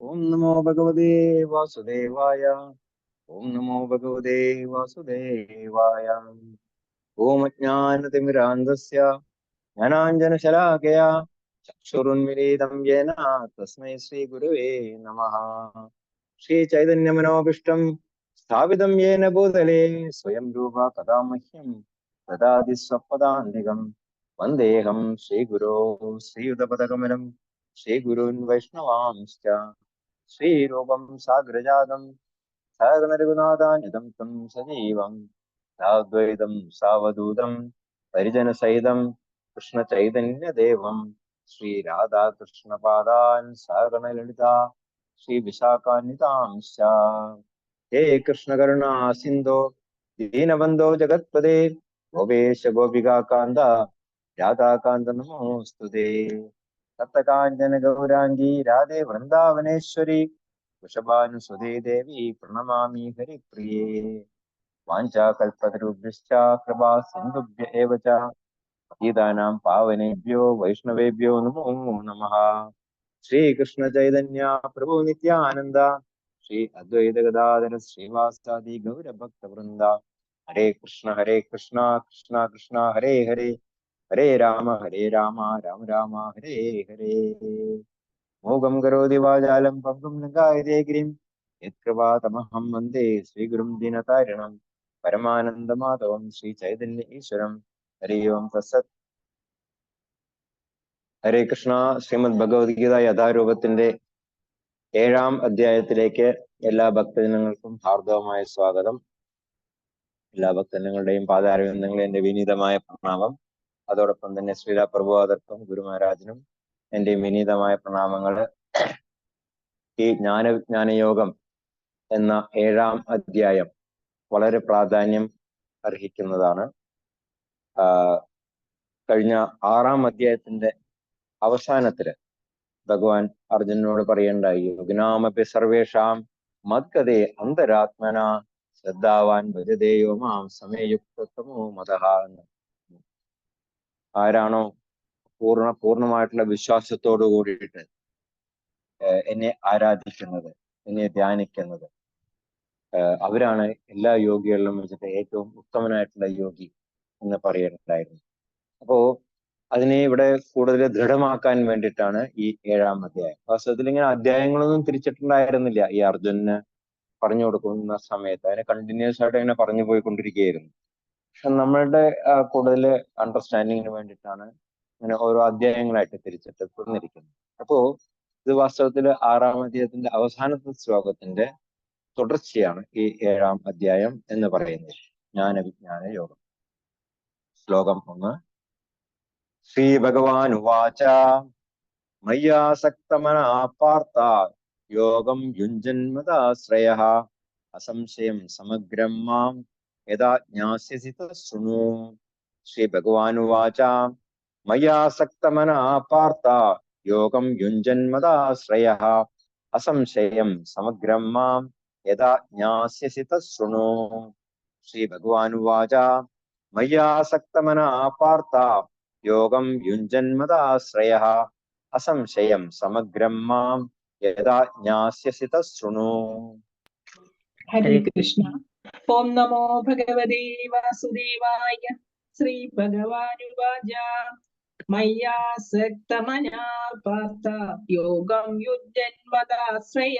ഓം നമോ ഭഗവതേ വാസുദേവായ. ഓം നമോ ഭഗവതേ വാസുദേവായ. ഓം അജ്ഞാനതിമിരാന്ധസ്യ ജ്ഞാനാഞ്ജനശലാകയാ ചക്ഷുരുന്മിലിതം യേന തസ്മൈ ശ്രീഗുരവേ നമഃ. ശ്രീചൈതന്യമനോഭീഷ്ടം സ്ഥാപിതം യേന ഭൂതലേ സ്വയം രൂപ കഥാ മഹ്യം ദദാതി സ്വപദാന്തികം. വന്ദേഹം ശ്രീഗുരോ ശ്രീയുതപദകമലം ശ്രീഗുരുൻ വൈഷ്ണവാംശ്ച. ശ്രീരൂപം സാഗ്രജാതം സഹഗണരഘുനാഥാന്വിതം ത്വം സജീവം സാദ്വൈതം സാവധൂതം പരിജനസഹിതം കൃഷ്ണചൈതന്യദേവം ശ്രീരാധാകൃഷ്ണപാദാൻ സഹഗണലളിതാ ശ്രീവിശാഖാന്വിതാംശ്ച. ഹേ കൃഷ്ണകരുണാ സിന്ധോ ദീനബന്ധോ ജഗത്പദേ ഗോപേശ ഗോപികാന്ത രാധാകാന്ത നമോസ്തുതേ. സപ്തകാഞ്ചന ഗൗരാംഗീ രാധേ വൃന്ദാവനേശ്വരി വൃഷഭാനുസുതേ ദേവി പ്രണമാമി ഹരിപ്രിയേ. വാഞ്ചാകൽപതരുഭ്യശ്ച കൃപാ സിന്ധുഭ്യ ഏവ ച പതിതാനാം പാവനേഭ്യോ വൈഷ്ണവേഭ്യോ നമോ നമഃ. ശ്രീകൃഷ്ണ ചൈതന്യ പ്രഭു നിത്യാനന്ദ ശ്രീ അദ്വൈത ഗദാധര ശ്രീവാസാദി ഗൗരഭക്തവൃന്ദ. ഹരേ കൃഷ്ണ കൃഷ്ണ കൃഷ്ണ ഹരേ ഹരേ, ഹരേ രാമ രാമ രാമ ഹരേ ഹരേ. മൂകം കരോതി വാചാലം പങ്കും ലങ്കായതേ ഗിരിം യത്കൃപാതമഹം വന്ദേ ശ്രീഗുരും ദീനതാരിണം പരമാനന്ദമാധവം ശ്രീചൈതന്യ ഈശ്വരം. ഹരി ഓം തത്സത്. ഹരേ കൃഷ്ണ. ശ്രീമദ് ഭഗവത്ഗീത യഥാരൂപത്തിന്റെ 7-ാം അധ്യായത്തിലേക്ക് എല്ലാ ഭക്തജനങ്ങൾക്കും ഹാർദവമായ സ്വാഗതം. എല്ലാ ഭക്തജനങ്ങളുടെയും പാദാരവിന്ദങ്ങളിൽ എന്റെ വിനീതമായ പ്രണാമം. അതോടൊപ്പം തന്നെ ശ്രീല പ്രഭുവാദർക്കും ഗുരുമഹാരാജനും എന്റെ വിനീതമായ പ്രണാമങ്ങള്. ഈ ജ്ഞാനവിജ്ഞാനയോഗം എന്ന 7-ാം അധ്യായം വളരെ പ്രാധാന്യം അർഹിക്കുന്നതാണ്. കഴിഞ്ഞ 6-ാം അധ്യായത്തിന്റെ അവസാനത്തില് ഭഗവാൻ അർജുനനോട് പറയേണ്ടായി, യുഗ്നാമപി സർവേഷാം മദ്ഗതേ അന്തരാത്മന ശ്രദ്ധാവാൻ ഭജതേയോ മാം സമയയുക്തമോ മതഃ എന്ന്. ആരാണോ പൂർണ്ണമായിട്ടുള്ള വിശ്വാസത്തോടു കൂടിയിട്ട് എന്നെ ആരാധിക്കുന്നത്, എന്നെ ധ്യാനിക്കുന്നത്, അവരാണ് എല്ലാ യോഗികളിലും വെച്ചിട്ട് ഏറ്റവും ഉത്തമനായിട്ടുള്ള യോഗി എന്ന് പറയുന്നുണ്ടായിരുന്നു. അപ്പോ അതിനെ ഇവിടെ കൂടുതൽ ദൃഢമാക്കാൻ വേണ്ടിയിട്ടാണ് ഈ 7-ാം അധ്യായം. വാസ്തവത്തിൽ ഇങ്ങനെ അധ്യായങ്ങളൊന്നും തിരിച്ചിട്ടുണ്ടായിരുന്നില്ല ഈ അർജുനന് പറഞ്ഞു കൊടുക്കുന്ന സമയത്ത്. അതിനെ കണ്ടിന്യൂസ് ആയിട്ട് ഇങ്ങനെ പറഞ്ഞു പോയിക്കൊണ്ടിരിക്കുകയായിരുന്നു. പക്ഷെ നമ്മളുടെ കൂടുതൽ അണ്ടർസ്റ്റാൻഡിങ്ങിന് വേണ്ടിയിട്ടാണ് ഇങ്ങനെ ഓരോ അധ്യായങ്ങളായിട്ട് തിരിച്ചിട്ട് തുറന്നിരിക്കുന്നത്. അപ്പോ ഇത് വാസ്തവത്തിൽ 6-ാം അധ്യായത്തിന്റെ അവസാനത്തെ ശ്ലോകത്തിന്റെ തുടർച്ചയാണ് ഈ 7-ാം അധ്യായം എന്ന് പറയുന്നത്. ജ്ഞാനവിജ്ഞാന യോഗം. ശ്ലോകം 1. ശ്രീ ഭഗവാൻ ഉവാച മയ്യാസക്തമനാ പാർത്ഥ യോഗം യുഞ്ജന്മദാശ്രയഃ അസംശയം സമഗ്രം മാം യഥാ ജ്ഞാസ്യസി തശൃണു. ശ്രീ ഭഗവാൻ ഉവാച മയ്യാസക്തമനാ പാർത്ഥ യോഗം യുഞ്ജന്മദാശ്രയഃ അസംശയം സമഗ്രം മാം യഥാ ജ്ഞാസ്യസി തശൃണു. ശ്രീ ഭഗവാൻ ഉവാച മയ്യാസക്തമനാ പാർത്ഥ യോഗം യുഞ്ജന്മദാശ്രയഃ അസംശയം സമഗ്രം മാം യഥാ ജ്ഞാസ്യസി തശൃണു. ഹരേ കൃഷ്ണ. ഓം നമോ ഭഗവതേ വാസുദേവായ. ശ്രീ ഭഗവാനുവാച മയ്യാസക്തമനാ പാർത്ഥ യോഗം യുഞ്ജന്മദാശ്രയ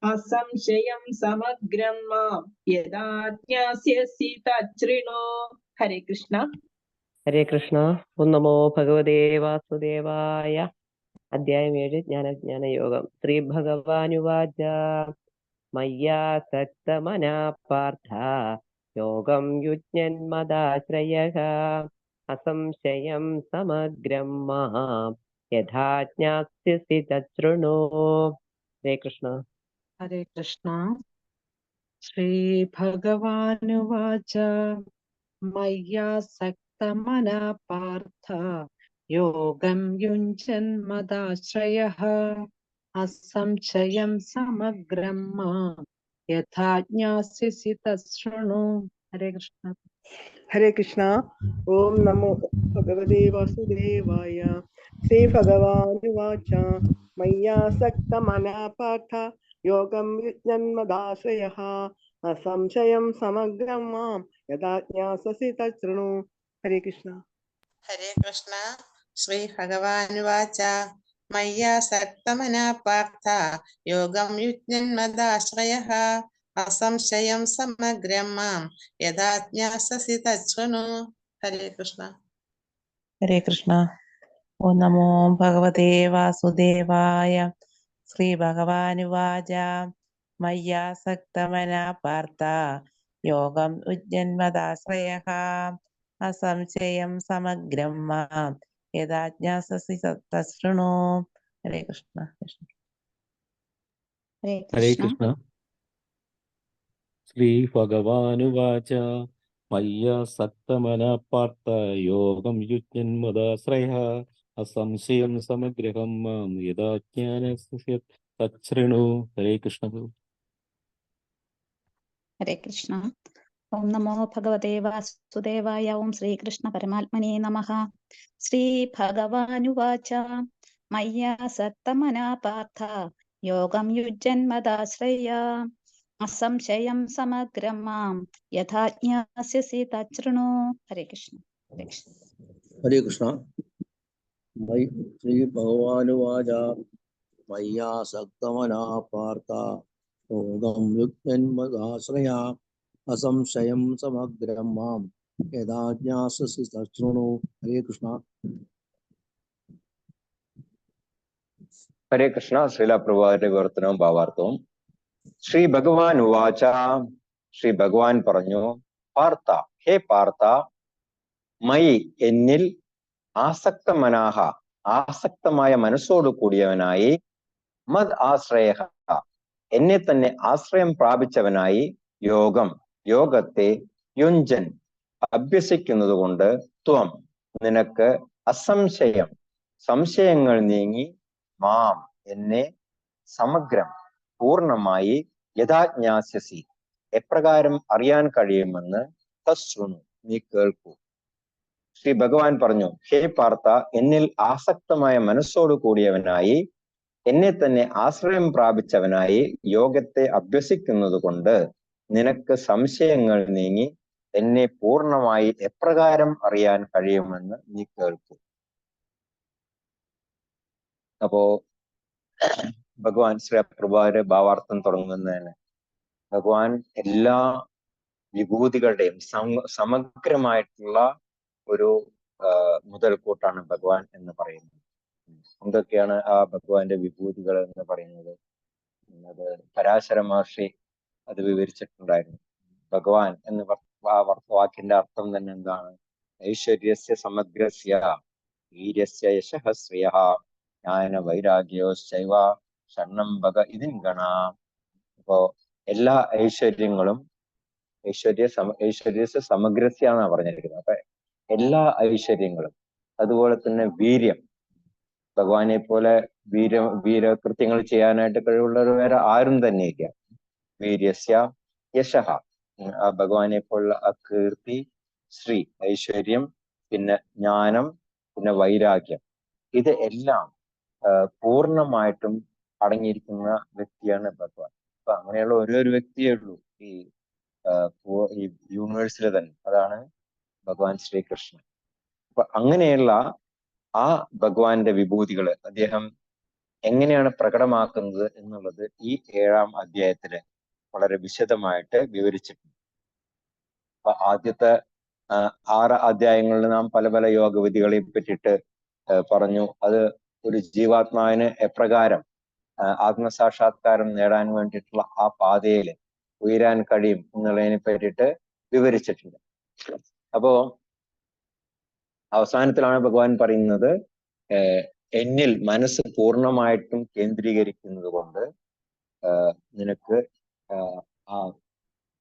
അസംശയം സമഗ്രം മാം യഥാ ജ്ഞാസ്യസി തച്ഛൃണു. ഹരേ കൃഷ്ണ. ഹരേ കൃഷ്ണ. ഓം നമോ ഭഗവതേ വാസുദേവായ. അധ്യായം 7 ജ്ഞാനവിജ്ഞാന യോഗം. ശ്രീ ഭഗവാനുവാച മയ്യാസക്തമനാ പാർത്ഥ യോഗം യുജ്ഞന്മദാശ്രയഃ അസംശയം സമഗ്രം മാം യഥാ ജ്ഞാസ്യസി തച്ഛൃണു. ഹരേ കൃഷ്ണ. ഹരേ കൃഷ്ണ. ശ്രീ ഭഗവാനുവാച മയ്യാസക്തമനാ പാർത്ഥ യോഗം യുഞ്ജന്മദാശ്രയഃ അസംശയം സമഗ്രം മാം യഥാ ജ്ഞാസ്യസി തശൃണു. ഹരേ കൃഷ്ണ. ഹരേ കൃഷ്ണ. ഓം നമോ ഭഗവതേ വാസുദേവായ. ശ്രീ ഭഗവാനുവാച മയ്യാസക്ത മനാ പാർത്ഥ യോഗം യുജ്ഞന്മദാശ്രയഃ അസംശയം സമഗ്രം മാം യഥാ ജ്ഞാസ്യസി തച്ഛൃണു. ഹരേ കൃഷ്ണ. ഹരേ കൃഷ്ണ. ശ്രീ ഭഗവാനുവാച മയ്യാസക്തമനാ പാർത്ഥ യോഗം യുജ്ഞന്മദാശ്രയഃ അസംശയം സമഗ്രം മാം യഥാ ജ്ഞാസ്യസി തച്ഛൃണു. ഹരേ കൃഷ്ണ. ഹരേ കൃഷ്ണ. ഓം നമോ ഭഗവതേ വാസുദേവായ. ശ്രീ ഭഗവാനുവാച മയ്യാസക്തമനാ പാർത്ഥ യോഗം ഉജ്ജന്മദാശ്രയഃ അസംശയം സമഗ്രം മാം യഥാ ജ്ഞാസ്യസി തച്ഛൃണു. ഹരേ കൃഷ്ണ. ഹരേ കൃഷ്ണ. ശ്രീ ഭഗവാനുവാച മയ്യാസക്തമനാ പാർത്ഥ യോഗം യുജ്ഞന്മദാശ്രയഃ അസംശയം സമഗ്രഹം മാം യഥാ ജ്ഞാസ്യസി തച്ഛൃണു. ഹരേ കൃഷ്ണ. ഹരേ കൃഷ്ണ. ഓം നമോ ഭഗവതേ വാസുദേവായ. ഓം ശ്രീകൃഷ്ണ പരമാത്മനേ നമഃ. ശ്രീ ഭഗവാനുവാച മയ്യാസക്തമനാ പാർത്ഥ യോഗം യുജ്ജന്മദാശ്രയ അസംശയം സമഗ്രം മാം യഥാ ജ്ഞാസ്യസി തച്ഛൃണു. ഹരേ കൃഷ്ണ. ഹരേ കൃഷ്ണ. ശ്രീ ഭഗവാനുവാച മയ്യാസക്തമനാ പാർത്ഥ യോഗം യുജ്ഞന്മദാശ്രയ അസംശയം സമഗ്രം മാം യഥാ ജ്ഞാസ്യസി തച്ഛൃണു. ഹരേ കൃഷ്ണ. ഹരേ കൃഷ്ണ. ശ്രീല പ്രഭുപാദരുടെ വിവർത്തനവും ഭാവാർത്ഥവും. ശ്രീ ഭഗവാൻ ഉവാച, ശ്രീ ഭഗവാൻ പറഞ്ഞു, പാർത്ഥ, ഹേ പാർത്ഥ, മയി എന്നിൽ ആസക്തമനാഹ ആസക്തമായ മനസ്സോടു കൂടിയവനായി, മദ് ആശ്രയ എന്നെ തന്നെ ആശ്രയം പ്രാപിച്ചവനായി, യോഗം യോഗത്തെ യുഞ്ജൻ അഭ്യസിക്കുന്നത് കൊണ്ട്, ത്വം നിനക്ക് അസംശയം സംശയങ്ങൾ നീങ്ങി, മാം എന്നെ സമഗ്രം പൂർണ്ണമായി, യഥാജ്ഞാസ്യസി എപ്രകാരം അറിയാൻ കഴിയുമെന്ന് തശ്ശൃണു നീ കേൾക്കൂ. ശ്രീ ഭഗവാൻ പറഞ്ഞു, ഹേ പാർത്ഥ, എന്നിൽ ആസക്തമായ മനസ്സോടു കൂടിയവനായി, എന്നെ തന്നെ ആശ്രയം പ്രാപിച്ചവനായി യോഗത്തെ അഭ്യസിക്കുന്നത് കൊണ്ട് നിനക്ക് സംശയങ്ങൾ നീങ്ങി എന്നെ പൂർണ്ണമായി എപ്രകാരം അറിയാൻ കഴിയുമെന്ന് നീ കേൾക്കൂ. അപ്പോ ഭഗവാൻ ശ്രീ പ്രഭുപാദരുടെ ഭാവാർത്ഥം തുടങ്ങുന്നതിന് ഭഗവാൻ എല്ലാ വിഭൂതികളുടെയും സമഗ്രമായിട്ടുള്ള ഒരു മുതൽക്കൂട്ടാണ് ഭഗവാൻ എന്ന് പറയുന്നത്. എന്തൊക്കെയാണ് ആ ഭഗവാന്റെ വിഭൂതികൾ എന്ന് പറയുന്നത്? അത് പരാശര മഹർഷി അത് വിവരിച്ചിട്ടുണ്ടായിരുന്നു. ഭഗവാൻ എന്ന് വാക്കിന്റെ അർത്ഥം തന്നെ എന്താണ്? ഐശ്വര്യസ്യ സമഗ്രസ്യ വീര്യസ്യ യശഃ ശ്രേയഃ ജ്ഞാന വൈരാഗ്യോശ്ചൈവ ഷണ്ണം ഭഗ ഇതിൻഗണ. അപ്പോ എല്ലാ ഐശ്വര്യങ്ങളും ഐശ്വര്യസ്യ സമഗ്രസ്യ എന്നാണ് പറഞ്ഞിരിക്കുന്നത്. അപ്പൊ എല്ലാ ഐശ്വര്യങ്ങളും, അതുപോലെ തന്നെ വീര്യം, ഭഗവാനെ പോലെ വീരകൃത്യങ്ങൾ ചെയ്യാനായിട്ട് കഴിവുള്ളവർ വേറെ ആരും തന്നെ ഇല്ല. വീര്യസ്യ യശഃ, ആ ഭഗവാനെ പോലുള്ള ആ കീർത്തി, ശ്രീ ഐശ്വര്യം, പിന്നെ ജ്ഞാനം, പിന്നെ വൈരാഗ്യം, ഇത് എല്ലാം പൂർണ്ണമായിട്ടും അടങ്ങിയിരിക്കുന്ന വ്യക്തിയാണ് ഭഗവാൻ. അപ്പൊ അങ്ങനെയുള്ള ഒരു വ്യക്തിയേ ഉള്ളൂ ഈ യൂണിവേഴ്സിൽ തന്നെ, അതാണ് ഭഗവാൻ ശ്രീകൃഷ്ണൻ. അപ്പൊ അങ്ങനെയുള്ള ആ ഭഗവാന്റെ വിഭൂതികള് അദ്ദേഹം എങ്ങനെയാണ് പ്രകടമാക്കുന്നത് എന്നുള്ളത് ഈ 7-ാം അധ്യായത്തില് വളരെ വിശദമായിട്ട് വിവരിച്ചിട്ടുണ്ട്. അപ്പൊ ആദ്യത്തെ 6 അധ്യായങ്ങളിൽ നാം പല പല യോഗവിധികളെ പറ്റിയിട്ട് പറഞ്ഞു. അത് ഒരു ജീവാത്മാവിന് എപ്രകാരം ആത്മസാക്ഷാത്കാരം നേടാൻ വേണ്ടിയിട്ടുള്ള ആ പാതയിൽ ഉയരാൻ കഴിയും എന്നുള്ളതിനെ പറ്റിയിട്ട് വിവരിച്ചിട്ടുണ്ട്. അപ്പോ അവസാനത്തിലാണ് ഭഗവാൻ പറയുന്നത്, എന്നിൽ മനസ്സ് പൂർണ്ണമായിട്ടും കേന്ദ്രീകരിക്കുന്നത് കൊണ്ട് നിനക്ക്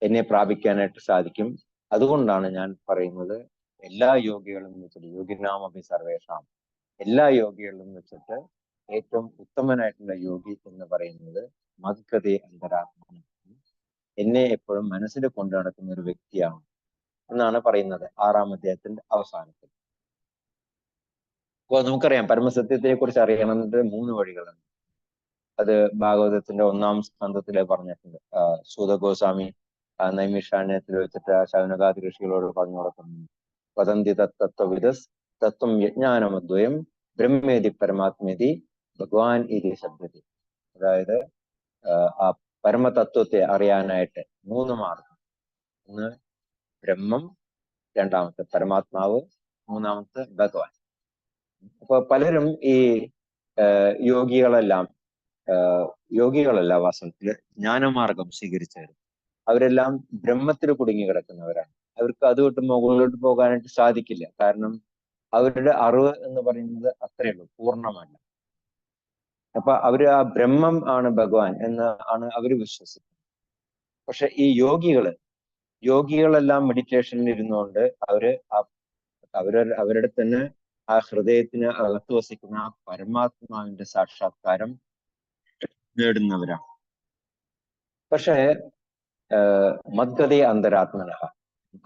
എന്നെ പ്രാപിക്കാനായിട്ട് സാധിക്കും. അതുകൊണ്ടാണ് ഞാൻ പറയുന്നത്, എല്ലാ യോഗികളും വെച്ചിട്ട് യോഗിനാമപി സർവേഷാം, എല്ലാ യോഗികളിലും വെച്ചിട്ട് ഏറ്റവും ഉത്തമനായിട്ടുള്ള യോഗി എന്ന് പറയുന്നത് മദ്ഗതേ അന്തരാത്മ, എന്നെ എപ്പോഴും മനസ്സിൽ കൊണ്ടു നടക്കുന്ന ഒരു വ്യക്തിയാണ്. എന്നാണ് പറയുന്നത് 6-ാം അധ്യായത്തിന്റെ അവസാനത്തിൽ. അപ്പോൾ നമുക്കറിയാം പരമസത്യത്തെ കുറിച്ച് അറിയണമെന്നത് 3 വഴികളുണ്ട്. അത് ഭാഗവതത്തിന്റെ 1-ാം സ്കന്ധത്തിലെ പറഞ്ഞിട്ടുണ്ട്. സൂതഗോസ്വാമി നൈമിഷാരണ്യത്തിൽ വെച്ചിട്ട് ശൗനകാദി ഋഷികളോട് പറഞ്ഞു കൊടുക്കുന്നു. വദന്തി തത്വവിദസ് തത്വം യജ്ഞാനമദ്വയം ബ്രഹ്മേതി പരമാത്മേതി ഭഗവാൻ ഇതി ശബ്ദതി. അതായത് ആ പരമതത്വത്തെ അറിയാനായിട്ട് 3 മാർഗം. ഒന്ന് ബ്രഹ്മം, രണ്ടാമത്തെ പരമാത്മാവ്, മൂന്നാമത്തെ ഭഗവാൻ. അപ്പൊ പലരും ഈ യോഗികളല്ല വാസ്തവത്തില് ജ്ഞാനമാർഗം സ്വീകരിച്ചവർ. അവരെല്ലാം ബ്രഹ്മത്തിൽ കുടുങ്ങി കിടക്കുന്നവരാണ്. അവർക്ക് അത് വിട്ട് മുകളിലോട്ട് പോകാനായിട്ട് സാധിക്കില്ല. കാരണം അവരുടെ അറിവ് എന്ന് പറയുന്നത് അത്രയേ ഉള്ളൂ, പൂർണ്ണമല്ല. അപ്പൊ അവര് ആ ബ്രഹ്മം ആണ് ഭഗവാൻ എന്ന് ആണ് അവർ വിശ്വസിക്കുന്നത്. പക്ഷെ ഈ യോഗികളെല്ലാം മെഡിറ്റേഷനിൽ ഇരുന്നുകൊണ്ട് അവരുടെ തന്നെ ആ ഹൃദയത്തിന് അകത്ത് വസിക്കുന്ന ആ പരമാത്മാവിന്റെ സാക്ഷാത്കാരം നേടുന്നവരാണ്. പക്ഷേ മദ്ഗതേ അന്തരാത്മനഃ,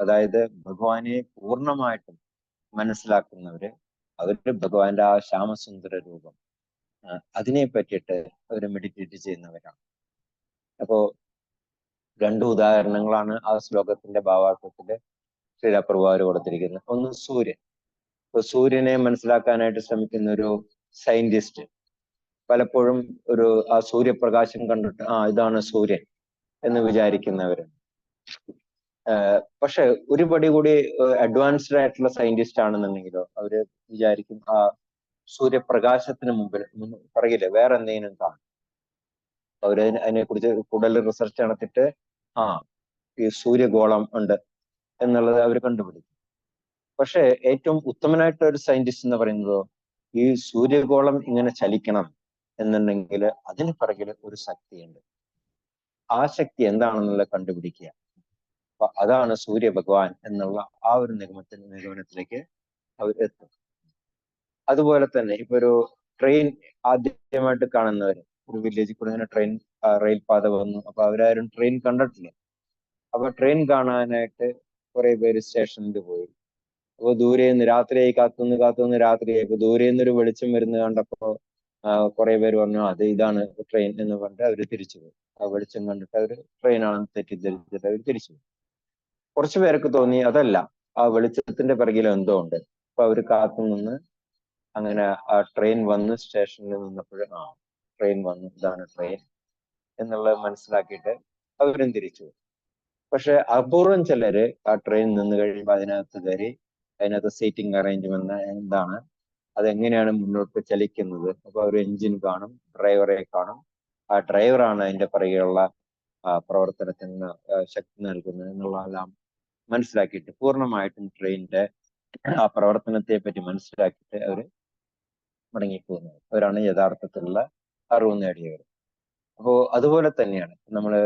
അതായത് ഭഗവാനെ പൂർണ്ണമായിട്ടും മനസ്സിലാക്കുന്നവര് അവര് ഭഗവാന്റെ ആ ശ്യാമസുന്ദര രൂപം അതിനെ പറ്റിയിട്ട് അവർ മെഡിറ്റേറ്റ് ചെയ്യുന്നവരാണ്. അപ്പോ 2 ഉദാഹരണങ്ങളാണ് ആ ശ്ലോകത്തിന്റെ ഭാവാർത്ഥത്തില് ശ്രീലപ്രഭുവാര് കൊടുത്തിരിക്കുന്നത്. ഒന്ന് സൂര്യൻ. ഇപ്പൊ സൂര്യനെ മനസ്സിലാക്കാനായിട്ട് ശ്രമിക്കുന്ന ഒരു സയന്റിസ്റ്റ് പലപ്പോഴും ആ സൂര്യപ്രകാശം കണ്ടിട്ട് ഇതാണ് സൂര്യൻ എന്ന് വിചാരിക്കുന്നവരുണ്ട്. പക്ഷെ ഒരു പടി കൂടി അഡ്വാൻസ്ഡ് ആയിട്ടുള്ള സയന്റിസ്റ്റ് ആണെന്നുണ്ടെങ്കിലോ അവര് വിചാരിക്കും ആ സൂര്യപ്രകാശത്തിന് പുറകില് വേറെ എന്തെങ്കിലും കാണും. അവര് അതിനെക്കുറിച്ച് കൂടുതൽ റിസർച്ച് നടത്തിയിട്ട് ഈ സൂര്യഗോളം ഉണ്ട് എന്നുള്ളത് അവർ കണ്ടുപിടിക്കും. പക്ഷെ ഏറ്റവും ഉത്തമനായിട്ട് ഒരു സയന്റിസ്റ്റ് എന്ന് പറയുന്നതോ ഈ സൂര്യഗോളം ഇങ്ങനെ ചലിക്കണം എന്നുണ്ടെങ്കിൽ അതിന് പിറകിൽ ഒരു ശക്തിയുണ്ട്. ആ ശക്തി എന്താണെന്നുള്ളത് കണ്ടുപിടിക്കുക. അപ്പൊ അതാണ് സൂര്യ ഭഗവാൻ എന്നുള്ള ആ ഒരു നിഗമനത്തിലേക്ക് അവർ എത്തും. അതുപോലെ തന്നെ ഇപ്പൊ ഒരു ട്രെയിൻ ആദ്യമായിട്ട് കാണുന്നവര്, ഒരു വില്ലേജിൽ കൂടെ ഇങ്ങനെ റെയിൽ പാത വന്നു. അപ്പൊ അവരാരും ട്രെയിൻ കണ്ടിട്ടില്ല. അപ്പൊ ട്രെയിൻ കാണാനായിട്ട് കുറെ പേര് സ്റ്റേഷനിൽ പോയി. അപ്പൊ ദൂരെ നിന്ന് രാത്രിയായി കാത്തുനിന്ന് രാത്രിയായി. ഇപ്പൊ ദൂരെ നിന്നൊരു വെളിച്ചം വരുന്നത് കണ്ടപ്പോ കുറെ പേര് പറഞ്ഞു ഇതാണ് ട്രെയിൻ എന്ന് പറഞ്ഞിട്ട് അവര് തിരിച്ചുപോയി. ആ വെളിച്ചം കണ്ടിട്ട് അവര് ട്രെയിനാണെന്ന് തെറ്റിദ്ധരിച്ചിട്ട് അവർ തിരിച്ചുപോയി. കുറച്ചു പേർക്ക് തോന്നി അതല്ല, ആ വെളിച്ചത്തിന്റെ പിറകിൽ എന്തോ ഉണ്ട്. അപ്പൊ അവര് കാത്തുനിന്ന് അങ്ങനെ ആ ട്രെയിൻ വന്ന് സ്റ്റേഷനിൽ നിന്നപ്പോൾ ട്രെയിൻ വന്നു, ഇതാണ് ട്രെയിൻ എന്നുള്ളത് മനസ്സിലാക്കിയിട്ട് അവരും തിരിച്ചുപോയി. പക്ഷെ അപൂർവം ചിലര് ആ ട്രെയിൻ നിന്ന് കഴിയുമ്പോൾ അതിനകത്ത് കയറി അതിനകത്ത് സീറ്റിംഗ് അറേഞ്ച്മെന്റ് എന്താണ്, അതെങ്ങനെയാണ് മുന്നോട്ട് ചലിക്കുന്നത്. അപ്പൊ ഒരു എഞ്ചിൻ കാണും, ഡ്രൈവറെ കാണും. ആ ഡ്രൈവറാണ് അതിന്റെ പിറകെയുള്ള പ്രവർത്തനത്തിന് ശക്തി നൽകുന്നത് എന്നുള്ളതെല്ലാം മനസ്സിലാക്കിയിട്ട് പൂർണ്ണമായിട്ടും ട്രെയിനിന്റെ ആ പ്രവർത്തനത്തെ പറ്റി മനസ്സിലാക്കിയിട്ട് അവര് മടങ്ങിപ്പോകുന്നത്. അവരാണ് യഥാർത്ഥത്തിലുള്ള അറിവ് നേടിയവർ. അപ്പോ അതുപോലെ തന്നെയാണ് നമ്മള്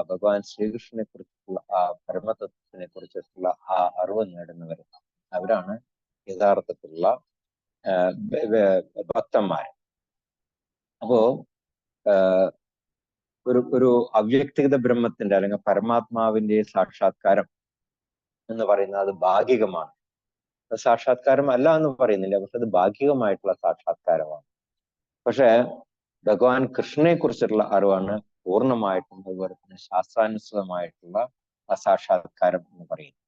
ഭഗവാൻ ശ്രീകൃഷ്ണനെ കുറിച്ചുള്ള ആ പരമതത്വത്തിനെ കുറിച്ചിട്ടുള്ള ആ അറിവ് നേടുന്നവർ. അവരാണ് യഥാർത്ഥത്തിലുള്ള ഭക്തന്മാർ. അപ്പോ ഒരു അവ്യക്തിഗത ബ്രഹ്മത്തിന്റെ അല്ലെങ്കിൽ പരമാത്മാവിന്റെ സാക്ഷാത്കാരം എന്ന് പറയുന്നത് അത് ഭാഗികമാണ്. സാക്ഷാത്കാരം അല്ല എന്ന് പറയുന്നില്ല, പക്ഷെ അത് ഭാഗികമായിട്ടുള്ള സാക്ഷാത്കാരമാണ്. പക്ഷെ ഭഗവാൻ കൃഷ്ണനെ കുറിച്ചിട്ടുള്ള അറിവാണ് പൂർണ്ണമായിട്ടും അതുപോലെ തന്നെ ശാസ്ത്രാനുസൃതമായിട്ടുള്ള ആ സാക്ഷാത്കാരം എന്ന് പറയുന്നത്.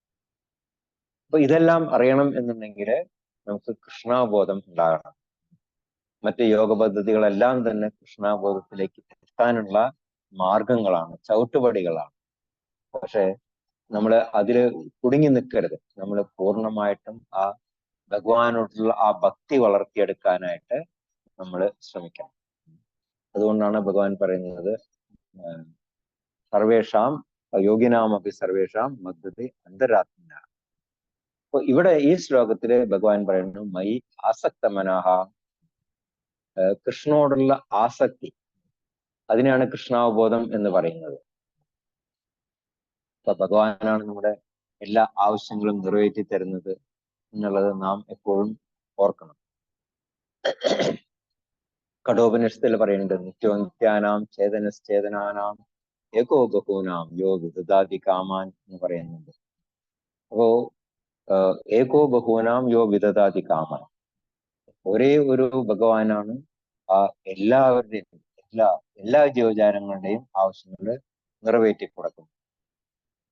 അപ്പൊ ഇതെല്ലാം അറിയണം എന്നുണ്ടെങ്കിൽ നമുക്ക് കൃഷ്ണാബോധം ഉണ്ടാകണം. മറ്റ് യോഗ പദ്ധതികളെല്ലാം തന്നെ കൃഷ്ണാബോധത്തിലേക്ക് എത്താനുള്ള മാർഗങ്ങളാണ്, ചവിട്ടുപടികളാണ്. പക്ഷെ നമ്മൾ അതില് കുടുങ്ങി നിൽക്കരുത്. നമ്മൾ പൂർണ്ണമായിട്ടും ആ ഭഗവാനോടുള്ള ആ ഭക്തി വളർത്തിയെടുക്കാനായിട്ട് നമ്മൾ ശ്രമിക്കണം. അതുകൊണ്ടാണ് ഭഗവാൻ പറയുന്നത് സർവേഷാം യോഗിനാമപി സർവേഷാം മദ്ഗതേ അന്തരാത്മന. അപ്പൊ ഇവിടെ ഈ ശ്ലോകത്തില് ഭഗവാൻ പറയുന്നു മയി ആസക്ത മനഃ, കൃഷ്ണനോടുള്ള ആസക്തി, അതിനാണ് കൃഷ്ണാവബോധം എന്ന് പറയുന്നത്. അപ്പൊ ഭഗവാനാണ് നമ്മുടെ എല്ലാ ആവശ്യങ്ങളും നിറവേറ്റി തരുന്നത് എന്നുള്ളത് നാം എപ്പോഴും ഓർക്കണം. കഠോപനിഷത്തിൽ പറയുന്നുണ്ട് നിത്യോനിത്യാനാം ചേതനശ്ചേതനാനാം ഏകോ ബഹൂനാം യോ വിദദാതി കാമാൻ എന്ന് പറയുന്നുണ്ട്. അപ്പോ ഏകോ ബഹൂനാം യോ വിദദാതി കാമൻ, ഒരേ ഒരു ഭഗവാനാണ് ആ എല്ലാവരുടെയും എല്ലാ ജീവജാലങ്ങളുടെയും ആവശ്യങ്ങൾ നിറവേറ്റി കൊടുക്കുന്നത്.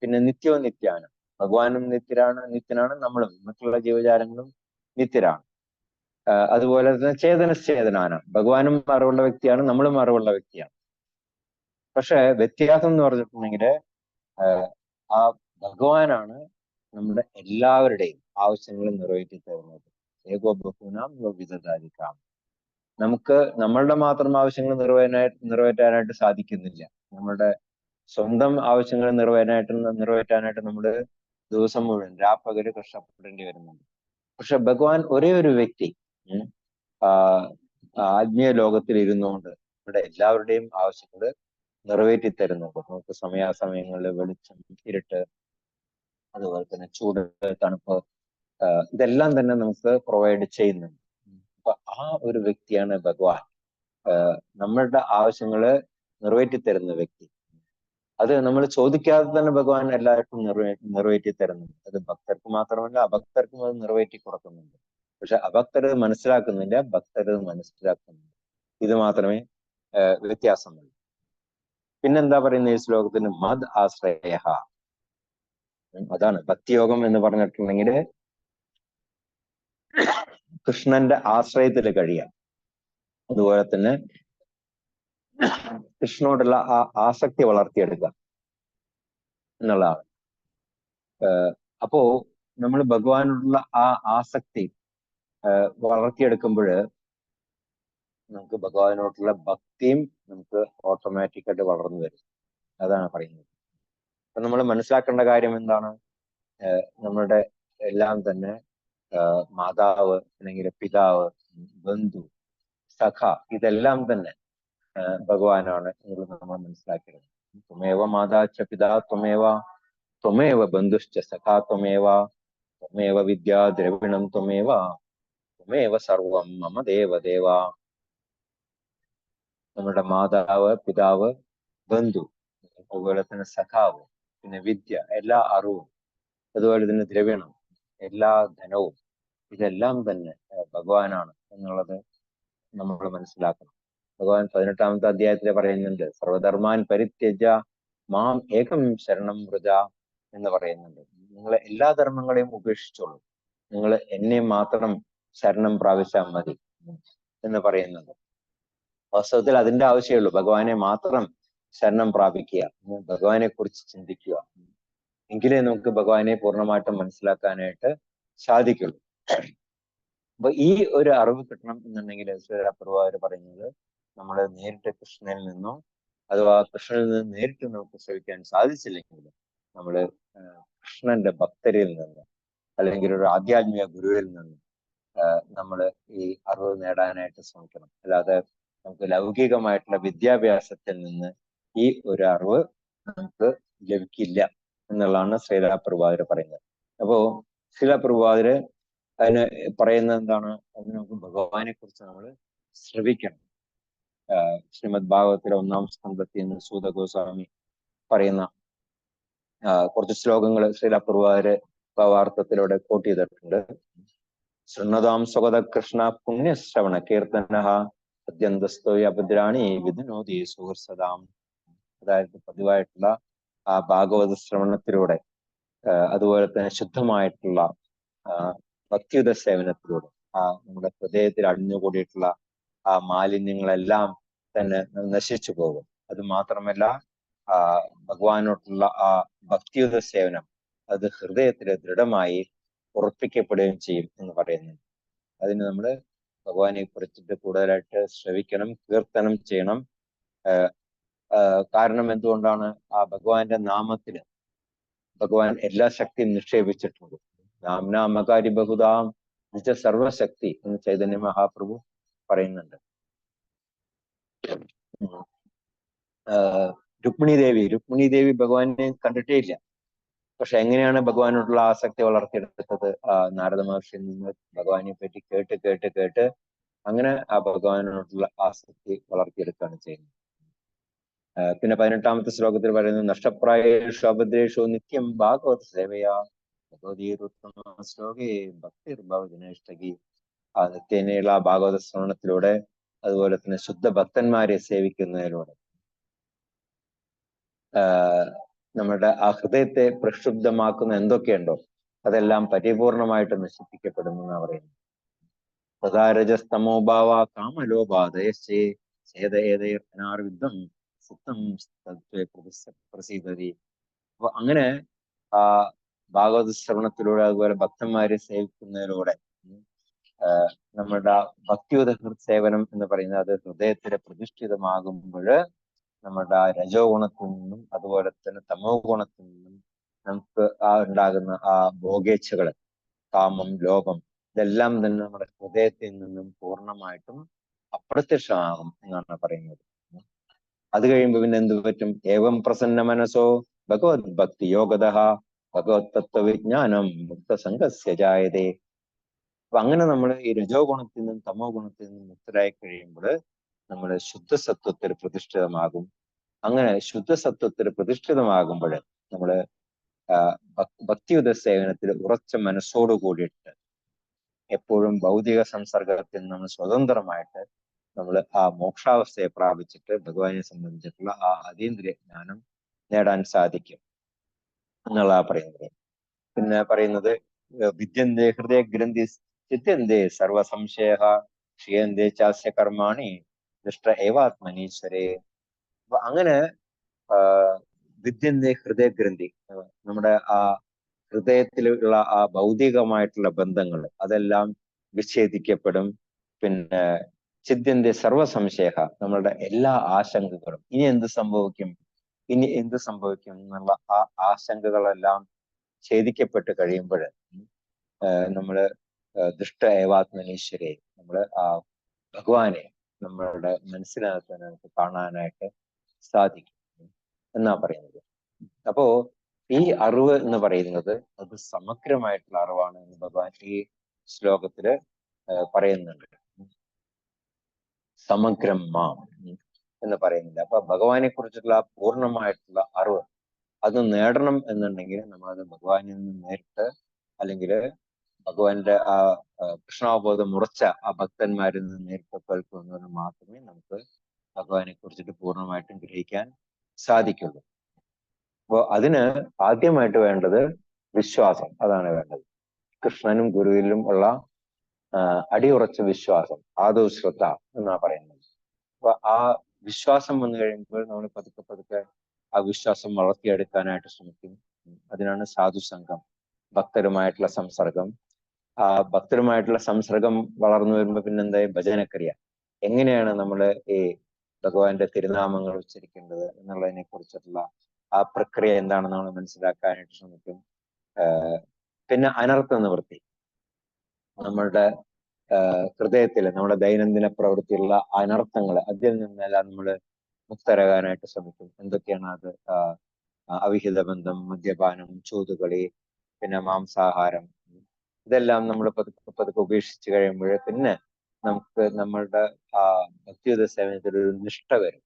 പിന്നെ നിത്യവും നിത്യാണ്, ഭഗവാനും നിത്യനാണ്, നമ്മളും മറ്റുള്ള ജീവജാലങ്ങളും നിത്യരാണ്. അതുപോലെ തന്നെ ചേതനാണ്, ഭഗവാനും അറിവുള്ള വ്യക്തിയാണ്, നമ്മളും അറിവുള്ള വ്യക്തിയാണ്. പക്ഷെ വ്യത്യാസം എന്ന് പറഞ്ഞിട്ടുണ്ടെങ്കിൽ ആ ഭഗവാനാണ് നമ്മുടെ എല്ലാവരുടെയും ആവശ്യങ്ങൾ നിറവേറ്റി തരുന്നത്. ഏകോ ബഹൂനാം യോ വിദദാതി കാമൻ. നമുക്ക് നമ്മളുടെ മാത്രം ആവശ്യങ്ങൾ നിറവേറ്റാനായിട്ട് സാധിക്കുന്നില്ല. നമ്മുടെ സ്വന്തം ആവശ്യങ്ങൾ നിറവേറ്റാനായിട്ട് നമ്മൾ ദിവസം മുഴുവൻ രാപ്പകല് കഷ്ടപ്പെടേണ്ടി വരുന്നുണ്ട്. പക്ഷെ ഭഗവാൻ ഒരേ ഒരു വ്യക്തി ആത്മീയ ലോകത്തിൽ ഇരുന്നുകൊണ്ട് നമ്മുടെ എല്ലാവരുടെയും ആവശ്യങ്ങൾ നിറവേറ്റി തരുന്നുണ്ട്. നമുക്ക് സമയാസമയങ്ങളിൽ വെളിച്ചം, ഇരുട്ട്, അതുപോലെ തന്നെ ചൂട്, തണുപ്പ്, ഇതെല്ലാം തന്നെ നമുക്ക് പ്രൊവൈഡ് ചെയ്യുന്നുണ്ട്. അപ്പൊ ആ ഒരു വ്യക്തിയാണ് ഭഗവാൻ, നമ്മളുടെ ആവശ്യങ്ങള് നിറവേറ്റി തരുന്ന വ്യക്തി. അത് നമ്മൾ ചോദിക്കാതെ തന്നെ ഭഗവാൻ എല്ലാവർക്കും നിറവേറ്റി തരുന്നുണ്ട്. അത് ഭക്തർക്ക് മാത്രമല്ല, അഭക്തർക്കും അത് നിറവേറ്റി കൊടുക്കുന്നുണ്ട്. പക്ഷെ അഭക്തർ മനസ്സിലാക്കുന്നില്ല, ഭക്തർ മനസ്സിലാക്കുന്നുണ്ട്. ഇത് മാത്രമേ വ്യത്യാസമുള്ളൂ. പിന്നെന്താ പറയുന്നത് ഈ ശ്ലോകത്തിന്? മദ് ആശ്രയ. അതാണ് ഭക്തിയോഗം എന്ന് പറഞ്ഞിട്ടുണ്ടെങ്കിൽ കൃഷ്ണന്റെ ആശ്രയത്തിൽ കഴിയാം. അതുപോലെ തന്നെ കൃഷ്ണനോടുള്ള ആ ആസക്തി വളർത്തിയെടുക്കുക എന്നുള്ളതാണ്. അപ്പോ നമ്മൾ ഭഗവാനോടുള്ള ആ ആസക്തി വളർത്തിയെടുക്കുമ്പോൾ നമുക്ക് ഭഗവാനോടുള്ള ഭക്തിയും നമുക്ക് ഓട്ടോമാറ്റിക്കായിട്ട് വളർന്നു വരും. അതാണ് പറയുന്നത്. അപ്പൊ നമ്മൾ മനസ്സിലാക്കേണ്ട കാര്യം എന്താണ്? നമ്മളുടെ എല്ലാം തന്നെ മാതാവ്, അല്ലെങ്കിൽ പിതാവ്, ബന്ധു, സഖ, ഇതെല്ലാം തന്നെ ഭഗവാനാണ് എന്നുള്ളത് നമ്മൾ മനസ്സിലാക്കിയത്. ത്വമേവ മാതാച്ച പിതാ ത്വമേവ ബന്ധുശ്ച സഖാ ത്വമേവ വിദ്യാ ദ്രവിണം ത്വമേവ സർവം മമ ദേവദേവ. നമ്മുടെ മാതാവ്, പിതാവ്, ബന്ധു, അതുപോലെ തന്നെ സഖാവ്, പിന്നെ വിദ്യ, എല്ലാ അറിവും, അതുപോലെ തന്നെ ദ്രവ്യണം, എല്ലാ ധനവും, ഇതെല്ലാം തന്നെ ഭഗവാനാണ് എന്നുള്ളത് നമ്മൾ മനസ്സിലാക്കണം. ഭഗവാൻ 18ാമത്തെ അധ്യായത്തിൽ പറയുന്നുണ്ട്, സർവധർമാൻ പരിത്യജ മാം ഏകം ശരണം വ്രജ എന്ന് പറയുന്നുണ്ട്. നിങ്ങൾ എല്ലാ ധർമ്മങ്ങളെയും ഉപേക്ഷിച്ചോളൂ, നിങ്ങൾ എന്നെ മാത്രം ശരണം പ്രാപിച്ചാൽ മതി എന്ന് പറയുന്നുണ്ട്. വാസ്തവത്തിൽ അതിന്റെ ആവശ്യമുള്ളൂ, ഭഗവാനെ മാത്രം ശരണം പ്രാപിക്കുക, ഭഗവാനെ കുറിച്ച് ചിന്തിക്കുക, എങ്കിലേ നമുക്ക് ഭഗവാനെ പൂർണ്ണമായിട്ടും മനസ്സിലാക്കാനായിട്ട് സാധിക്കുള്ളൂ. അപ്പൊ ഈ ഒരു അറിവ് കിട്ടണം എന്നുണ്ടെങ്കിൽ ശ്രീരാപ്രഭുവാര് പറയുന്നത്, നമ്മൾ നേരിട്ട് കൃഷ്ണനിൽ നിന്നോ അഥവാ കൃഷ്ണനിൽ നിന്ന് നേരിട്ട് നമുക്ക് ശ്രവിക്കാൻ സാധിച്ചില്ലെങ്കിൽ നമ്മൾ കൃഷ്ണന്റെ ഭക്തരിൽ നിന്ന് അല്ലെങ്കിൽ ഒരു ആധ്യാത്മിക ഗുരുവിൽ നിന്ന് നമ്മൾ ഈ അറിവ് നേടാനായിട്ട് ശ്രമിക്കണം. അല്ലാതെ നമുക്ക് ലൗകികമായിട്ടുള്ള വിദ്യാഭ്യാസത്തിൽ നിന്ന് ഈ ഒരു അറിവ് നമുക്ക് ലഭിക്കില്ല എന്നുള്ളതാണ് ശ്രീരാപ്രഭുവാര് പറയുന്നത്. അപ്പോ ശ്രീരാപ്രഭുവാര് അതിന് പറയുന്നത് എന്താണ്? അതിന് നമുക്ക് ഭഗവാനെ കുറിച്ച് നമ്മൾ ശ്രവിക്കണം. ശ്രീമദ് ഭാഗവത്തിലെ 1-ാം സ്കന്ധത്തിൽ നിന്ന് സൂത ഗോസ്വാമി പറയുന്ന കുറച്ച് ശ്ലോകങ്ങൾ ശ്രീരാപ്രഭുവാര് ഭാവാർത്ഥത്തിലൂടെ കോട്ട് ചെയ്തിട്ടുണ്ട്. ശൃണ്വതാം സ്വഗത കൃഷ്ണ പുണ്യശ്രവണ കീർത്തന അത്യന്തസ്തോ അഭദ്രാണി വിധുനോദി സുഹൃസദാം. അതായത് പതിവായിട്ടുള്ള ആ ഭാഗവത ശ്രവണത്തിലൂടെ, അതുപോലെ തന്നെ ശുദ്ധമായിട്ടുള്ള ഭക്തിയുത സേവനത്തിലൂടെ നമ്മുടെ ഹൃദയത്തിൽ അടിഞ്ഞുകൂടിയിട്ടുള്ള ആ മാലിന്യങ്ങളെല്ലാം തന്നെ നശിച്ചു പോകും. അത് മാത്രമല്ല ഭഗവാനോട്ടുള്ള ആ ഭക്തിയുത സേവനം അത് ഹൃദയത്തിൽ ദൃഢമായി ഉറപ്പിക്കപ്പെടുകയും ചെയ്യും എന്ന് പറയുന്നുണ്ട്. അതിന് നമ്മൾ ഭഗവാനെ കുറിച്ചിട്ട് കൂടുതലായിട്ട് ശ്രവിക്കണം, കീർത്തനം ചെയ്യണം. കാരണം എന്തുകൊണ്ടാണ്? ആ ഭഗവാന്റെ നാമത്തിന് ഭഗവാൻ എല്ലാ ശക്തിയും നിക്ഷേപിച്ചിട്ടുണ്ട്. നാംനാമകാരി ബഹുദാം നിജ സർവശക്തി എന്ന് ചൈതന്യ മഹാപ്രഭു പറയുന്നുണ്ട്. രുക്മിണി ദേവി ഭഗവാനെ കണ്ടിട്ടേ ഇല്ല. പക്ഷെ എങ്ങനെയാണ് ഭഗവാനോടുള്ള ആസക്തി വളർത്തിയെടുത്തത്? നാരദ മഹർഷിയിൽ നിന്ന് ഭഗവാനെ പറ്റി കേട്ട് അങ്ങനെ ആ ഭഗവാനോടുള്ള ആസക്തി വളർത്തിയെടുക്കുകയാണ് ചെയ്യുന്നത്. പിന്നെ 18ാമത്തെ ശ്ലോകത്തിൽ പറയുന്നത്, നഷ്ടപ്രായേഷു അഭദ്രേഷു നിത്യം ഭാഗവത സേവയാ ഭഗവതീരുത്തമ ശ്ലോകേ ഭക്തിർഭവജനേഷ്ടകി. ആ നിത്യേനയുള്ള ഭാഗവത ശ്രവണത്തിലൂടെ, അതുപോലെ തന്നെ ശുദ്ധ ഭക്തന്മാരെ സേവിക്കുന്നതിലൂടെ നമ്മുടെ ആ ഹൃദയത്തെ പ്രക്ഷുബ്ധമാക്കുന്ന എന്തൊക്കെയുണ്ടോ അതെല്ലാം പരിപൂർണമായിട്ട് നശിപ്പിക്കപ്പെടുന്നു എന്നാണ് പറയുന്നത്. തഥാരജസ്തമോഭാവ കാമലോപാദയശ്ചേ ചേതേതയർദ്ധനാർവിദ്ധം സുത്തം തത്വേ പ്രസീദതി. അപ്പൊ അങ്ങനെ ആ ഭാഗവത ശ്രവണത്തിലൂടെ, അതുപോലെ ഭക്തന്മാരെ സേവിക്കുന്നതിലൂടെ നമ്മുടെ ഭക്തിയുത സേവനം എന്ന് പറയുന്നത് അത് ഹൃദയത്തിലെ പ്രതിഷ്ഠിതമാകുമ്പോൾ നമ്മുടെ ആ രജോ ഗുണത്തിൽ നിന്നും അതുപോലെ തന്നെ തമോ ഗുണത്തിൽ നിന്നും നമുക്ക് ഉണ്ടാകുന്ന ആ ഭോഗേച്ഛകള്, കാമം, ലോപം, ഇതെല്ലാം തന്നെ നമ്മുടെ ഹൃദയത്തിൽ നിന്നും പൂർണ്ണമായിട്ടും അപ്രത്യക്ഷമാകും എന്നാണ് പറയുന്നത്. അത് കഴിയുമ്പോൾ പിന്നെ എന്ത് പറ്റും? ഏവം പ്രസന്ന മനസ്സോ ഭഗവത് ഭക്തി യോഗത ഭഗവത് തത്വവിജ്ഞാനം മുക്തസംഗസ്യ ജായതേ. അപ്പൊ അങ്ങനെ നമ്മൾ ഈ രജോ ഗുണത്തിൽ നിന്നും തമോ ഗുണത്തിൽ നിന്നും മുക്തരായി കഴിയുമ്പോൾ നമ്മൾ ശുദ്ധസത്വത്തിൽ പ്രതിഷ്ഠിതമാകും. അങ്ങനെ ശുദ്ധസത്വത്തിൽ പ്രതിഷ്ഠിതമാകുമ്പോൾ നമ്മള് ഭക്തിയുത സേവനത്തിൽ ഉറച്ച മനസ്സോടു കൂടിയിട്ട് എപ്പോഴും ഭൗതിക സംസർഗത്തിൽ നമ്മൾ സ്വതന്ത്രമായിട്ട് നമ്മൾ ആ മോക്ഷാവസ്ഥയെ പ്രാപിച്ചിട്ട് ഭഗവാനെ സംബന്ധിച്ചിട്ടുള്ള ആ അതീന്ദ്രിയ ജ്ഞാനം നേടാൻ സാധിക്കും എന്നുള്ള പറയുന്നത്. പിന്നെ പറയുന്നത് വിദ്യന്തേ ഹൃദയഗ്രന്ഥി ചിത്യന്തേ സർവസംശയ ക്ഷീയന്തേ ചാസ്യ കർമാണി ദുഷ്ട ഏവാത്മനീശ്വരേ. അപ്പൊ അങ്ങനെ വിദ്യന്തേ ഹൃദയഗ്രന്ഥി, നമ്മുടെ ആ ഹൃദയത്തിലുള്ള ആ ഭൗതികമായിട്ടുള്ള ബന്ധങ്ങൾ അതെല്ലാം വിച്ഛേദിക്കപ്പെടും. പിന്നെ ചിദ്യന്റെ സർവസംശയ, നമ്മളുടെ എല്ലാ ആശങ്കകളും ഇനി എന്ത് സംഭവിക്കും എന്നുള്ള ആ ആശങ്കകളെല്ലാം ഛേദിക്കപ്പെട്ട് കഴിയുമ്പോൾ നമ്മള് ദുഷ്ട ഏവാത്മനീശ്വരെ, നമ്മള് ആ ഭഗവാനെ നമ്മളുടെ മനസ്സിനകത്ത് നമുക്ക് കാണാനായിട്ട് സാധിക്കും എന്നാ പറയുന്നത്. അപ്പോ ഈ അറിവ് എന്ന് പറയുന്നത് അത് സമഗ്രമായിട്ടുള്ള അറിവാണ് എന്ന് ഭഗവാൻ ഈ ശ്ലോകത്തില് പറയുന്നുണ്ട്. സമഗ്രം മാം എന്ന് പറയുന്നുണ്ട്. അപ്പൊ ഭഗവാനെ കുറിച്ചുള്ള പൂർണ്ണമായിട്ടുള്ള അറിവ് അത് നേടണം എന്നുണ്ടെങ്കിൽ നമ്മളത് ഭഗവാനിൽ നിന്ന് നേരിട്ട്, അല്ലെങ്കിൽ ഭഗവാന്റെ ആ കൃഷ്ണാവബോധം ഉറച്ച ആ ഭക്തന്മാരിൽ നിന്ന് നേരിട്ട് കേൾക്കുന്നത് മാത്രമേ നമുക്ക് ഭഗവാനെ കുറിച്ചിട്ട് പൂർണ്ണമായിട്ടും ഗ്രഹിക്കാൻ സാധിക്കുള്ളൂ. അപ്പോൾ അതിന് ആദ്യമായിട്ട് വേണ്ടത് വിശ്വാസം, അതാണ് വേണ്ടത്. കൃഷ്ണനും ഗുരുവിലും ഉള്ള അടിയുറച്ച വിശ്വാസം, ആദോ ശ്രദ്ധ എന്നാ പറയുന്നത്. അപ്പൊ ആ വിശ്വാസം വന്നു കഴിയുമ്പോൾ നമ്മൾ പതുക്കെ ആ വിശ്വാസം വളർത്തിയെടുക്കാനായിട്ട് ശ്രമിക്കും. അതിനാണ് സാധുസംഘം, ഭക്തരുമായിട്ടുള്ള സംസർഗം. ആ ഭക്തരുമായിട്ടുള്ള സംസർഗം വളർന്നു വരുമ്പോൾ പിന്നെന്തായി ഭജനക്രിയ, എങ്ങനെയാണ് നമ്മൾ ഈ ഭഗവാന്റെ തിരുനാമങ്ങൾ ഉച്ചരിക്കേണ്ടത് എന്നുള്ളതിനെ കുറിച്ചിട്ടുള്ള ആ പ്രക്രിയ എന്താണെന്ന് നമ്മൾ മനസ്സിലാക്കാനായിട്ട് ശ്രമിക്കും. പിന്നെ അനർത്ഥ നിവൃത്തി, നമ്മളുടെ ഹൃദയത്തില് നമ്മുടെ ദൈനംദിന പ്രവൃത്തിയുള്ള അനർത്ഥങ്ങൾ, അതിൽ നിന്നെല്ലാം നമ്മൾ മുക്തരാകാനായിട്ട് ശ്രമിക്കും. എന്തൊക്കെയാണ് അത്? അവിഹിത ബന്ധം, മദ്യപാനം, ചൂതുകളി, പിന്നെ മാംസാഹാരം, ഇതെല്ലാം നമ്മൾ പതുക്കെ ഉപേക്ഷിച്ച് കഴിയുമ്പോൾ പിന്നെ നമുക്ക് നമ്മളുടെ ആ ഭക്തിയുത സേവനത്തിൽ ഒരു നിഷ്ഠ വരും.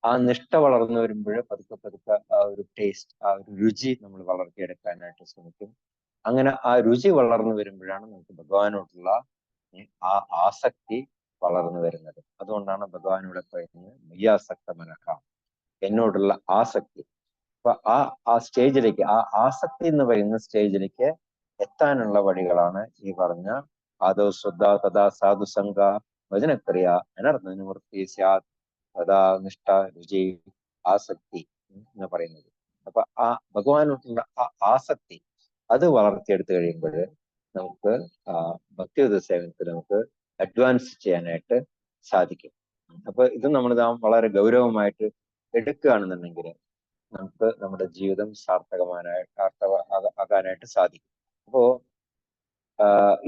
ആ നിഷ്ഠ വളർന്നു വരുമ്പോൾ പതുക്കെ ആ ഒരു ടേസ്റ്റ്, ആ ഒരു രുചി നമ്മൾ വളർത്തിയെടുക്കാനായിട്ട് ശ്രമിക്കും. അങ്ങനെ ആ രുചി വളർന്നു വരുമ്പോഴാണ് നമുക്ക് ഭഗവാനോടുള്ള ആ ആസക്തി വളർന്നു വരുന്നത്. അതുകൊണ്ടാണ് ഭഗവാൻ ഇവിടെ പറയുന്നത് മയ്യാസക്ത മനഃ, എന്നോടുള്ള ആസക്തി. അപ്പൊ ആ സ്റ്റേജിലേക്ക്, ആ ആസക്തി എന്ന് പറയുന്ന സ്റ്റേജിലേക്ക് എത്താനുള്ള വഴികളാണ് ഈ പറഞ്ഞ ആദോ ശ്രദ്ധ, തഥാ സാധുസംഘ, വചനക്രിയ, അനർത്ഥ നിവൃത്തി സ്യാത്, തഥാ നിഷ്ഠ, രുചി, ആസക്തി എന്ന് പറയുന്നത്. അപ്പൊ ആ ഭഗവാനോടുള്ള ആ ആസക്തി അത് വളർത്തിയെടുത്തു കഴിയുമ്പോൾ നമുക്ക് ഭക്തിയുത സേവനത്തിൽ നമുക്ക് അഡ്വാൻസ് ചെയ്യാനായിട്ട് സാധിക്കും. അപ്പൊ ഇത് നമ്മൾ വളരെ ഗൗരവമായിട്ട് എടുക്കുകയാണെന്നുണ്ടെങ്കിൽ നമുക്ക് നമ്മുടെ ജീവിതം സാർത്ഥകമാകാനായിട്ട് സാധിക്കും. അപ്പോ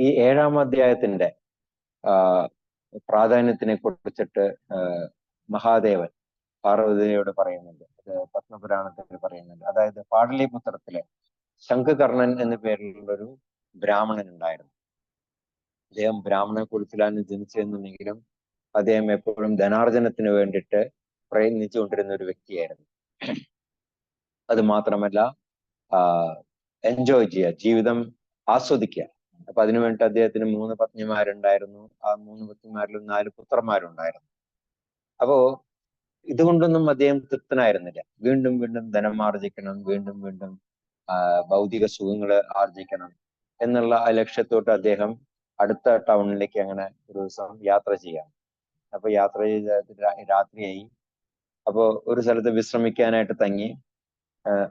ഈ 7-ാം അധ്യായത്തിന്റെ പ്രാധാന്യത്തിനെ കുറിച്ചിട്ട് മഹാദേവൻ പാർവതിയോട് പറയുന്നുണ്ട്. അത് പത്മപുരാണത്തിൽ പറയുന്നുണ്ട്. അതായത് പാടലിപുത്രത്തിലെ ശംഖകർണൻ എന്ന പേരിലുള്ളൊരു ബ്രാഹ്മണൻ ഉണ്ടായിരുന്നു. അദ്ദേഹം ബ്രാഹ്മണ കുലത്തിലാണ് ജനിച്ചതെന്നുണ്ടെങ്കിലും അദ്ദേഹം എപ്പോഴും ധനാർജനത്തിന് വേണ്ടിയിട്ട് പ്രയത്നിച്ചുകൊണ്ടിരുന്ന ഒരു വ്യക്തിയായിരുന്നു. അത് മാത്രമല്ല എൻജോയ് ചെയ്യുക, ജീവിതം ആസ്വദിക്കുക. അപ്പൊ അതിനു വേണ്ടി അദ്ദേഹത്തിന് 3 പത്നിമാരുണ്ടായിരുന്നു. ആ 3 പത്നിമാരിലും 4 പുത്രന്മാരുണ്ടായിരുന്നു. അപ്പോ ഇതുകൊണ്ടൊന്നും അദ്ദേഹം തൃപ്തനായിരുന്നില്ല. വീണ്ടും വീണ്ടും ധനം ആർജിക്കണം, വീണ്ടും വീണ്ടും ഭൗതിക സുഖങ്ങൾ ആർജിക്കണം എന്നുള്ള ആ ലക്ഷ്യത്തോട്ട് അദ്ദേഹം അടുത്ത ടൗണിലേക്ക് അങ്ങനെ ഒരു ദിവസം യാത്ര ചെയ്യാം. അപ്പൊ യാത്ര ചെയ്ത് രാത്രിയായി. അപ്പോ ഒരു സ്ഥലത്ത് വിശ്രമിക്കാനായിട്ട് തങ്ങി.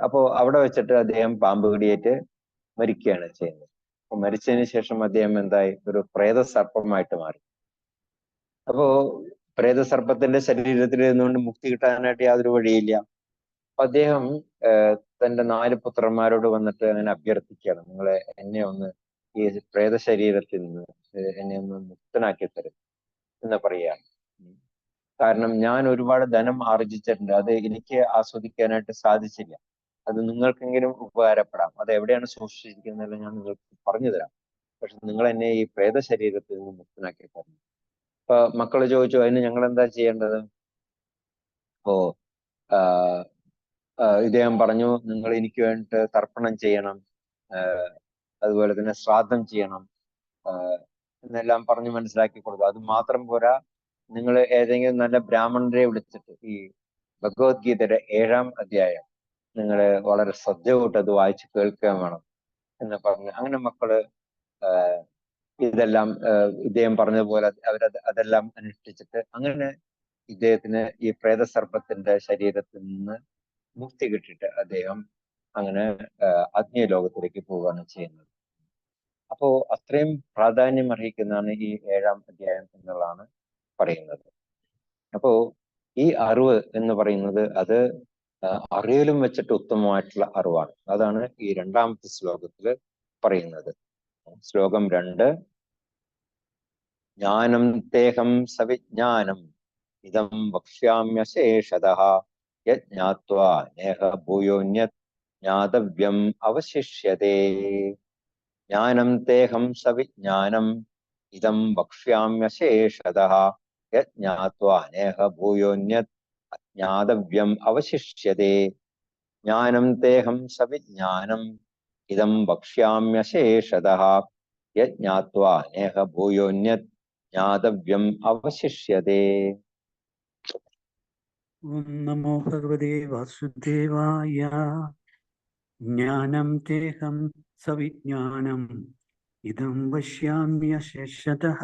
അപ്പോ അവിടെ വെച്ചിട്ട് അദ്ദേഹം പാമ്പ് കടിയേറ്റ് മരിക്കുകയാണ് ചെയ്യുന്നത്. അപ്പൊ മരിച്ചതിന് ശേഷം അദ്ദേഹം എന്തായി? ഒരു പ്രേത സർപ്പമായിട്ട് മാറി. അപ്പോ പ്രേതസർപ്പത്തിന്റെ ശരീരത്തിൽ നിന്നുകൊണ്ട് മുക്തി കിട്ടാനായിട്ട് യാതൊരു വഴിയില്ല. അപ്പൊ അദ്ദേഹം തന്റെ 4 പുത്രന്മാരോട് വന്നിട്ട് അങ്ങനെ അഭ്യർത്ഥിക്കുകയാണ്, നിങ്ങളെ എന്നെ ഒന്ന് ഈ പ്രേത ശരീരത്തിൽ നിന്ന് എന്നെ ഒന്ന് മുക്തനാക്കി തരും എന്ന് പറയുകയാണ്. കാരണം ഞാൻ ഒരുപാട് ധനം ആർജിച്ചിട്ടുണ്ട്, അത് എനിക്ക് ആസ്വദിക്കാനായിട്ട് സാധിച്ചില്ല. അത് നിങ്ങൾക്കെങ്കിലും ഉപകാരപ്പെടാം. അത് എവിടെയാണ് സൂക്ഷിച്ചിരിക്കുന്നത് ഞാൻ നിങ്ങൾക്ക് പറഞ്ഞു തരാം. പക്ഷെ നിങ്ങൾ എന്നെ ഈ പ്രേത ശരീരത്തിൽ നിന്ന് മുക്തനാക്കി തരണം. അപ്പൊ മക്കള് ചോദിച്ചു, അതിന് ഞങ്ങൾ എന്താ ചെയ്യേണ്ടത്? അപ്പോ ഇദ്ദേഹം പറഞ്ഞു, നിങ്ങൾ എനിക്ക് വേണ്ടിയിട്ട് തർപ്പണം ചെയ്യണം, അതുപോലെ തന്നെ ശ്രാദ്ധം ചെയ്യണം എന്നെല്ലാം പറഞ്ഞ് മനസ്സിലാക്കി കൊടുത്തു. അത് മാത്രം പോരാ, നിങ്ങൾ ഏതെങ്കിലും നല്ല ബ്രാഹ്മണരെ വിളിച്ചിട്ട് ഈ ഭഗവത്ഗീതയുടെ 7-ാം അധ്യായം നിങ്ങൾ വളരെ ശ്രദ്ധയോട്ട് അത് വായിച്ച് കേൾക്കാൻ വേണം എന്ന് പറഞ്ഞു. അങ്ങനെ മക്കള് ഇതെല്ലാം ഇദ്ദേഹം പറഞ്ഞതുപോലെ അതെല്ലാം അനുഷ്ഠിച്ചിട്ട് അങ്ങനെ ഇദ്ദേഹത്തിന് ഈ പ്രേതസർപ്പത്തിന്റെ ശരീരത്തിൽ നിന്ന് മുക്തി കിട്ടിയിട്ട് അദ്ദേഹം അങ്ങനെ ആത്മീയ ലോകത്തിലേക്ക് പോവുകയാണ് ചെയ്യുന്നത്. അപ്പോ അത്രയും പ്രാധാന്യം അർഹിക്കുന്നതാണ് ഈ 7-ാം അധ്യായം എന്നുള്ളതാണ് പറയുന്നത്. അപ്പോ ഈ അറിവ് എന്ന് പറയുന്നത് അത് അറിയലും വെച്ചിട്ട് ഉത്തമമായിട്ടുള്ള അറിവാണ്. അതാണ് ഈ 2-ാമത്തെ ശ്ലോകത്തിൽ പറയുന്നത്. ശ്ലോകം 2: ജ്ഞാനം തേഹം സവിജ്ഞാനം ഇദം വക്ഷ്യാമ്യശേഷതഃ യജ്ഞാത്വാ നേഹ ഭൂയോന്യത് ജ്ഞാതവ്യം അവശിഷ്യതേ. ജ്ഞാനം തേഹം സവിജ്ഞാനം ഇദം വക്ഷ്യാമ്യശേഷതഃ യജ്ഞാത്വാ നേഹ ഭൂയോന്യത് ജ്ഞാതവ്യം അവശിഷ്യതേ. ജ്ഞാനം തേഹം സവിജ്ഞാനം ഇദം വക്ഷ്യാമ്യശേഷതഃ യജ്ഞാത്വാ നേഹ ഭൂയോന്യത് ജ്ഞാതവ്യം അവശിഷ്യതേ. ഓം നമോ ഭഗവതേ വാസുദേവായ. ജ്ഞാനം തേഹം സവിജ്ഞാനം ഇദം വക്ഷ്യാമ്യശേഷതഃ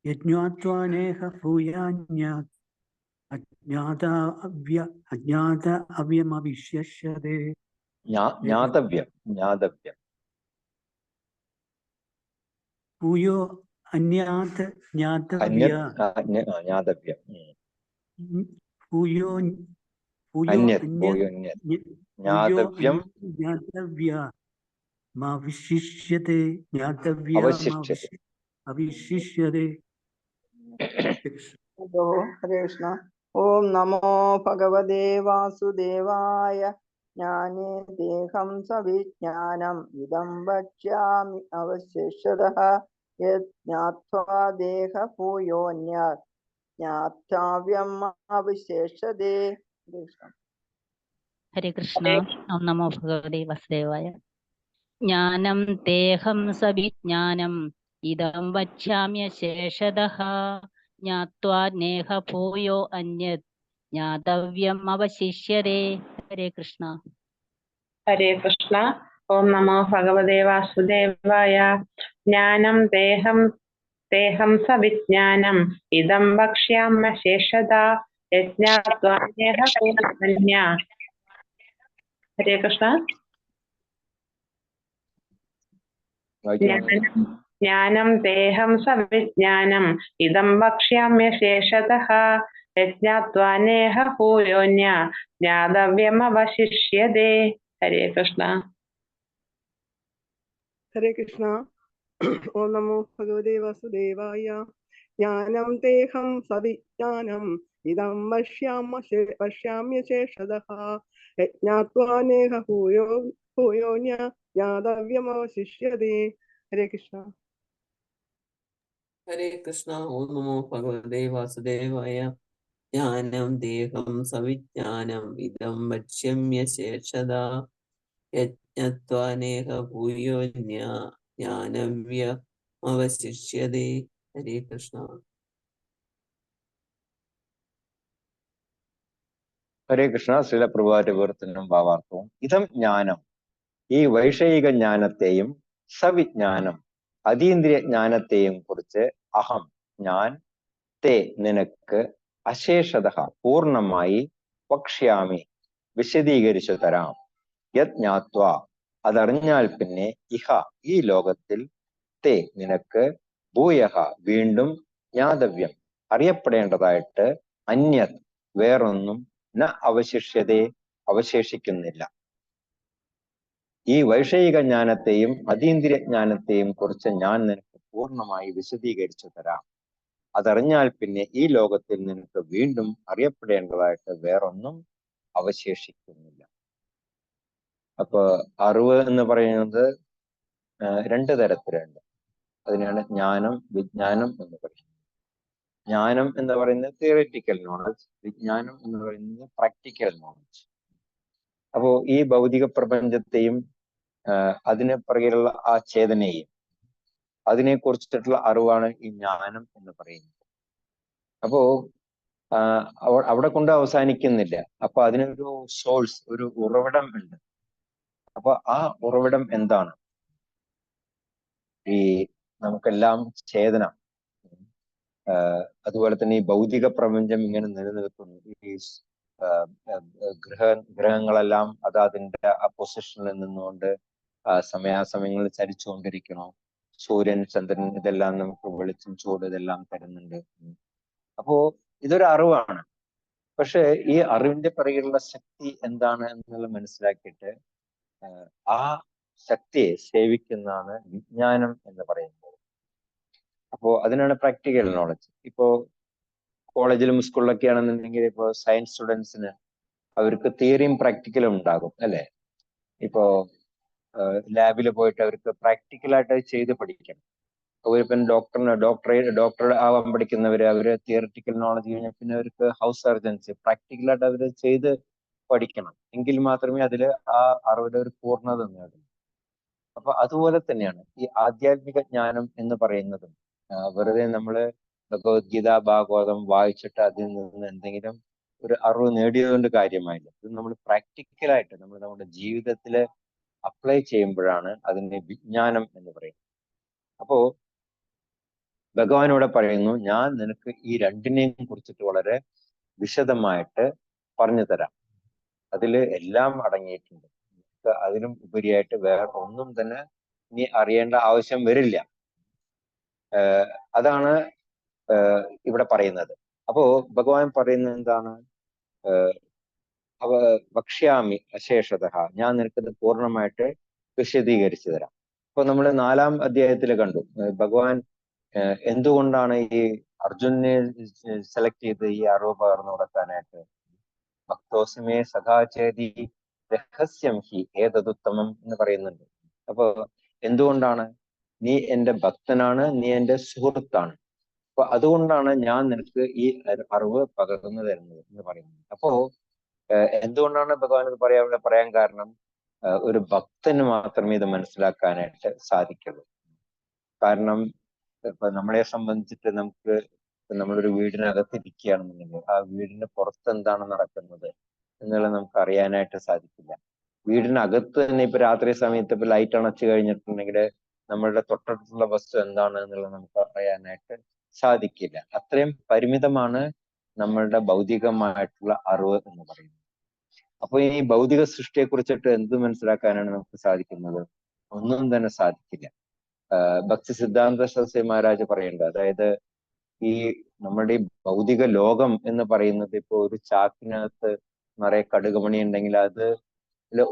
യജ്ഞാത്വാ നേഹ ഭൂയാന്യത് അജ്ഞാത അവ്യമവിശ്യതേ. ജ്ഞാതവ്യം ജ്ഞാതവ്യം ഭൂയോ അന്യാത് ജ്ഞാതവ്യ ജ്ഞാതവ്യം ഭൂയോ അന്യത് ജ്ഞാതവ്യം ജ്ഞാതവ്യ മാവിശിഷ്യതേ. ജ്ഞാതവ്യ അവശിഷ്യതേ. അവിശിഷ്യതേ. ഹരേ കൃഷ്ണ. ഓം നമോ ഭഗവതേ വാസുദേവായ. ജ്ഞാനേ ദേഹം സവിജ്ഞാനം ഇദം വക്ഷ്യാമി അവശിഷ്യതഃ യജ്ഞാത്വാ ദേഹ ഭൂയോന്യത് ജ്ഞാതവ്യം അവശിഷ്യതേ. ഹരേ കൃഷ്ണ. ഓം നമോ ഭഗവതേ വാസുദേവായ. ജ്ഞാനം തേഹം സവിജ്ഞാനം ഇദം വക്ഷ്യാമ്യശേഷതഃ ജ്ഞാത്വാ നേഹ ഭൂയോ അന്യത് ജ്ഞാതവ്യം അവശിഷ്യതേ. ഹരേ കൃഷ്ണ. ഹരേ കൃഷ്ണ. ഓം നമോ ഭഗവതേ വാസുദേവായ. ജ്ഞാനം തേഹം സവിജ്ഞാനം ഇദം വക്ഷ്യാമ്യശേഷതഃ യജ്ഞാത്വാ നേഹ ഭൂയോന്യത്. ഹരേ കൃഷ്ണ. ജ്ഞാനം തേഹം സവിജ്ഞാനം ഇദം വക്ഷ്യാമ്യശേഷതഃ യജ്ഞാത്വാ നേഹ ഭൂയോന്യത് ജ്ഞാതവ്യം അവശിഷ്യതേ. ഹരേ കൃഷ്ണ. ഹരേ കൃഷ്ണ. ഓം നമോ ഭഗവതേ വാസുദേവായ. ജ്ഞാനം തേഹം സവിജ്ഞാനം ഇദം വക്ഷ്യാമ്യശേഷതഃ യജ്ഞാത്വാ നേഹ ഭൂയോന്യത് ജ്ഞാതവ്യം അവശിഷ്യതേ. ഹരേ കൃഷ്ണ. ഹരേ കൃഷ്ണ. ഓം നമോ ഭഗവതേ വാസുദേവായ. ജ്ഞാനം ദേഹം സവിജ്ഞാനം ഇദം വക്ഷ്യാമ്യശേഷതഃ ജ്ഞാത്വാനേക ഭൂയോ ജ്ഞാനവ്യമവശിഷ്യതേ. ഹരേ കൃഷ്ണ. ഹരേ കൃഷ്ണ. ശ്രീല പ്രഭുവാന്റെ വിവർത്തനം ഭാവാർത്ഥവും. ഇതം ജ്ഞാനം, ഈ വൈഷയിക ജ്ഞാനത്തെയും സവിജ്ഞാനം അതീന്ദ്രിയ ജ്ഞാനത്തെയും കുറിച്ച് അഹം ഞാൻ തേ നിനക്ക് അശേഷത പൂർണ്ണമായി വക്ഷ്യാമി വിശദീകരിച്ചു തരാം. യത് ജ്ഞാത്വ അതറിഞ്ഞാൽ പിന്നെ ഇഹ ഈ ലോകത്തിൽ തേ നിനക്ക് ഭൂയഹ വീണ്ടും ജ്ഞാതവ്യം അറിയപ്പെടേണ്ടതായിട്ട് അന്യത് വേറൊന്നും ന അവശിഷ്യതേ അവശേഷിക്കുന്നില്ല. ഈ വൈഷയിക ജ്ഞാനത്തെയും അതീന്ദ്രിയ ജ്ഞാനത്തെയും കുറിച്ച് ഞാൻ നിനക്ക് പൂർണ്ണമായി വിശദീകരിച്ചു തരാം. അതറിഞ്ഞാൽ പിന്നെ ഈ ലോകത്തിൽ നിനക്ക് വീണ്ടും അറിയപ്പെടേണ്ടതായിട്ട് വേറൊന്നും അവശേഷിക്കുന്നില്ല. അപ്പൊ അറിവ് എന്ന് പറയുന്നത് രണ്ട് തരത്തിലുണ്ട്. അതിനാണ് ജ്ഞാനം വിജ്ഞാനം എന്ന് പറയുന്നത്. ജ്ഞാനം എന്ന് പറയുന്നത് തിയറിറ്റിക്കൽ നോളജ്, വിജ്ഞാനം എന്ന് പറയുന്നത് പ്രാക്ടിക്കൽ നോളജ്. അപ്പോ ഈ ഭൗതിക പ്രപഞ്ചത്തെയും അതിന് പുറകിലുള്ള ആ ചേതനയെയും അതിനെ കുറിച്ചിട്ടുള്ള അറിവാണ് ഈ ജ്ഞാനം എന്ന് പറയുന്നത്. അപ്പോ അവിടെ കൊണ്ട് അവസാനിക്കുന്നില്ല. അപ്പൊ അതിനൊരു സോഴ്സ്, ഒരു ഉറവിടം ഉണ്ട്. അപ്പൊ ആ ഉറവിടം എന്താണ്? ഈ നമുക്കെല്ലാം ചേതന, അതുപോലെ തന്നെ ഈ ഭൗതിക പ്രപഞ്ചം ഇങ്ങനെ നിലനിൽക്കുന്നു. ഈ ഗ്രഹങ്ങളെല്ലാം അത് അതിന്റെ ആ പൊസിഷനിൽ നിന്നുകൊണ്ട് സമയാസമയങ്ങളിൽ ചലിച്ചുകൊണ്ടിരിക്കണം. സൂര്യൻ, ചന്ദ്രൻ ഇതെല്ലാം നമുക്ക് വെളിച്ചം, ചൂട് ഇതെല്ലാം തരുന്നുണ്ട്. അപ്പോ ഇതൊരു അറിവാണ്. പക്ഷെ ഈ അറിവിന്റെ പിറകിലുള്ള ശക്തി എന്താണ് എന്നുള്ളത് മനസ്സിലാക്കിയിട്ട് ആ ശക്തിയെ സേവിക്കുന്നതാണ് വിജ്ഞാനം എന്ന് പറയുന്നത്. അപ്പോ അതിനാണ് പ്രാക്ടിക്കൽ നോളജ്. ഇപ്പോ കോളേജിലും സ്കൂളിലൊക്കെ ആണെന്നുണ്ടെങ്കിൽ ഇപ്പോ സയൻസ് സ്റ്റുഡൻസിന് അവർക്ക് തിയറിയും പ്രാക്ടിക്കലും ഉണ്ടാകും അല്ലെ? ഇപ്പോ ലാബിൽ പോയിട്ട് അവർക്ക് പ്രാക്ടിക്കലായിട്ട് ചെയ്ത് പഠിക്കണം. അവരിപ്പം ഡോക്ടർ ആവാൻ പഠിക്കുന്നവര്, അവര് തിയറിറ്റിക്കൽ നോളജ് കഴിഞ്ഞാൽ പിന്നെ അവർക്ക് ഹൗസ് സർജൻസ് പ്രാക്ടിക്കലായിട്ട് അവര് ചെയ്ത് പഠിക്കണം. എങ്കിൽ മാത്രമേ അതിൽ ആ അറിവിന്റെ ഒരു പൂർണ്ണത നേടൂ. അപ്പൊ അതുപോലെ തന്നെയാണ് ഈ ആധ്യാത്മിക ജ്ഞാനം എന്ന് പറയുന്നതും. വെറുതെ നമ്മള് ഭഗവത്ഗീത, ഭാഗവതം വായിച്ചിട്ട് അതിൽ നിന്ന് എന്തെങ്കിലും ഒരു അറിവ് നേടിയതുകൊണ്ട് കാര്യമായില്ല. ഇത് നമ്മൾ പ്രാക്ടിക്കലായിട്ട് നമ്മൾ നമ്മുടെ ജീവിതത്തിൽ അപ്ലൈ ചെയ്യുമ്പോഴാണ് അതിനെ വിജ്ഞാനം എന്ന് പറയുന്നത്. അപ്പോ ഭഗവാൻ ഇവിടെ പറയുന്നു, ഞാൻ നിനക്ക് ഈ രണ്ടിനെയും കുറിച്ചിട്ട് വളരെ വിശദമായിട്ട് പറഞ്ഞു തരാം. അതിൽ എല്ലാം അടങ്ങിയിട്ടുണ്ട്. അതിനും ഉപരിയായിട്ട് വേറെ ഒന്നും തന്നെ നീ അറിയേണ്ട ആവശ്യം വരില്ല. അതാണ് ഇവിടെ പറയുന്നത്. അപ്പോ ഭഗവാൻ പറയുന്നത് എന്താണ്? വക്ഷ്യാമി അശേഷത, ഞാൻ നിനക്കത് പൂർണ്ണമായിട്ട് വിശദീകരിച്ചു തരാം. അപ്പൊ നമ്മൾ 4-ാം അധ്യായത്തിൽ കണ്ടു ഭഗവാൻ എന്തുകൊണ്ടാണ് ഈ അർജുനെ സെലക്ട് ചെയ്ത് ഈ അറിവ് പകർന്നു കൊടുക്കാനായിട്ട്. ഭക്തോസ്മേ സഖാചേതി രഹസ്യം ഹി ഏതദുത്തമം എന്ന് പറയുന്നുണ്ട്. അപ്പൊ എന്തുകൊണ്ടാണ്? നീ എന്റെ ഭക്തനാണ്, നീ എന്റെ സുഹൃത്താണ്. അപ്പൊ അതുകൊണ്ടാണ് ഞാൻ നിനക്ക് ഈ അറിവ് പകർന്നു തരുന്നത് എന്ന് പറയുന്നത്. അപ്പോ എന്തുകൊണ്ടാണ് ഭഗവാൻ ഇത് പറയാൻ കാരണം? ഒരു ഭക്തന് മാത്രമേ ഇത് മനസ്സിലാക്കാനായിട്ട് സാധിക്കുള്ളൂ. കാരണം ഇപ്പൊ നമ്മളെ സംബന്ധിച്ചിട്ട് നമുക്ക് നമ്മളൊരു വീടിനകത്ത് ഇരിക്കുകയാണെന്നുണ്ടെങ്കിൽ ആ വീടിന്റെ പുറത്ത് എന്താണ് നടക്കുന്നത് എന്നുള്ളത് നമുക്ക് അറിയാനായിട്ട് സാധിക്കില്ല. വീടിനകത്ത് തന്നെ ഇപ്പൊ രാത്രി സമയത്ത് ഇപ്പൊ ലൈറ്റ് അണച്ചു കഴിഞ്ഞിട്ടുണ്ടെങ്കിൽ നമ്മളുടെ തൊട്ടടുത്തുള്ള വസ്തു എന്താണ് എന്നുള്ളത് നമുക്ക് അറിയാനായിട്ട് സാധിക്കില്ല. അത്രയും പരിമിതമാണ് നമ്മളുടെ ഭൗതികമായിട്ടുള്ള അറിവ് എന്ന് പറയുന്നത്. അപ്പൊ ഈ ഭൗതിക സൃഷ്ടിയെ കുറിച്ചിട്ട് എന്ത് മനസ്സിലാക്കാനാണ് നമുക്ക് സാധിക്കുന്നത്? ഒന്നും തന്നെ സാധിക്കില്ല. ഭക്തി സിദ്ധാന്ത സരസ്വതി മഹാരാജ് പറയുന്നുണ്ട്, അതായത് ഈ നമ്മുടെ ഈ ഭൗതിക ലോകം എന്ന് പറയുന്നത് ഇപ്പൊ ഒരു ചാക്കിനകത്ത് നിറയെ കടുകുമണി ഉണ്ടെങ്കിൽ അത്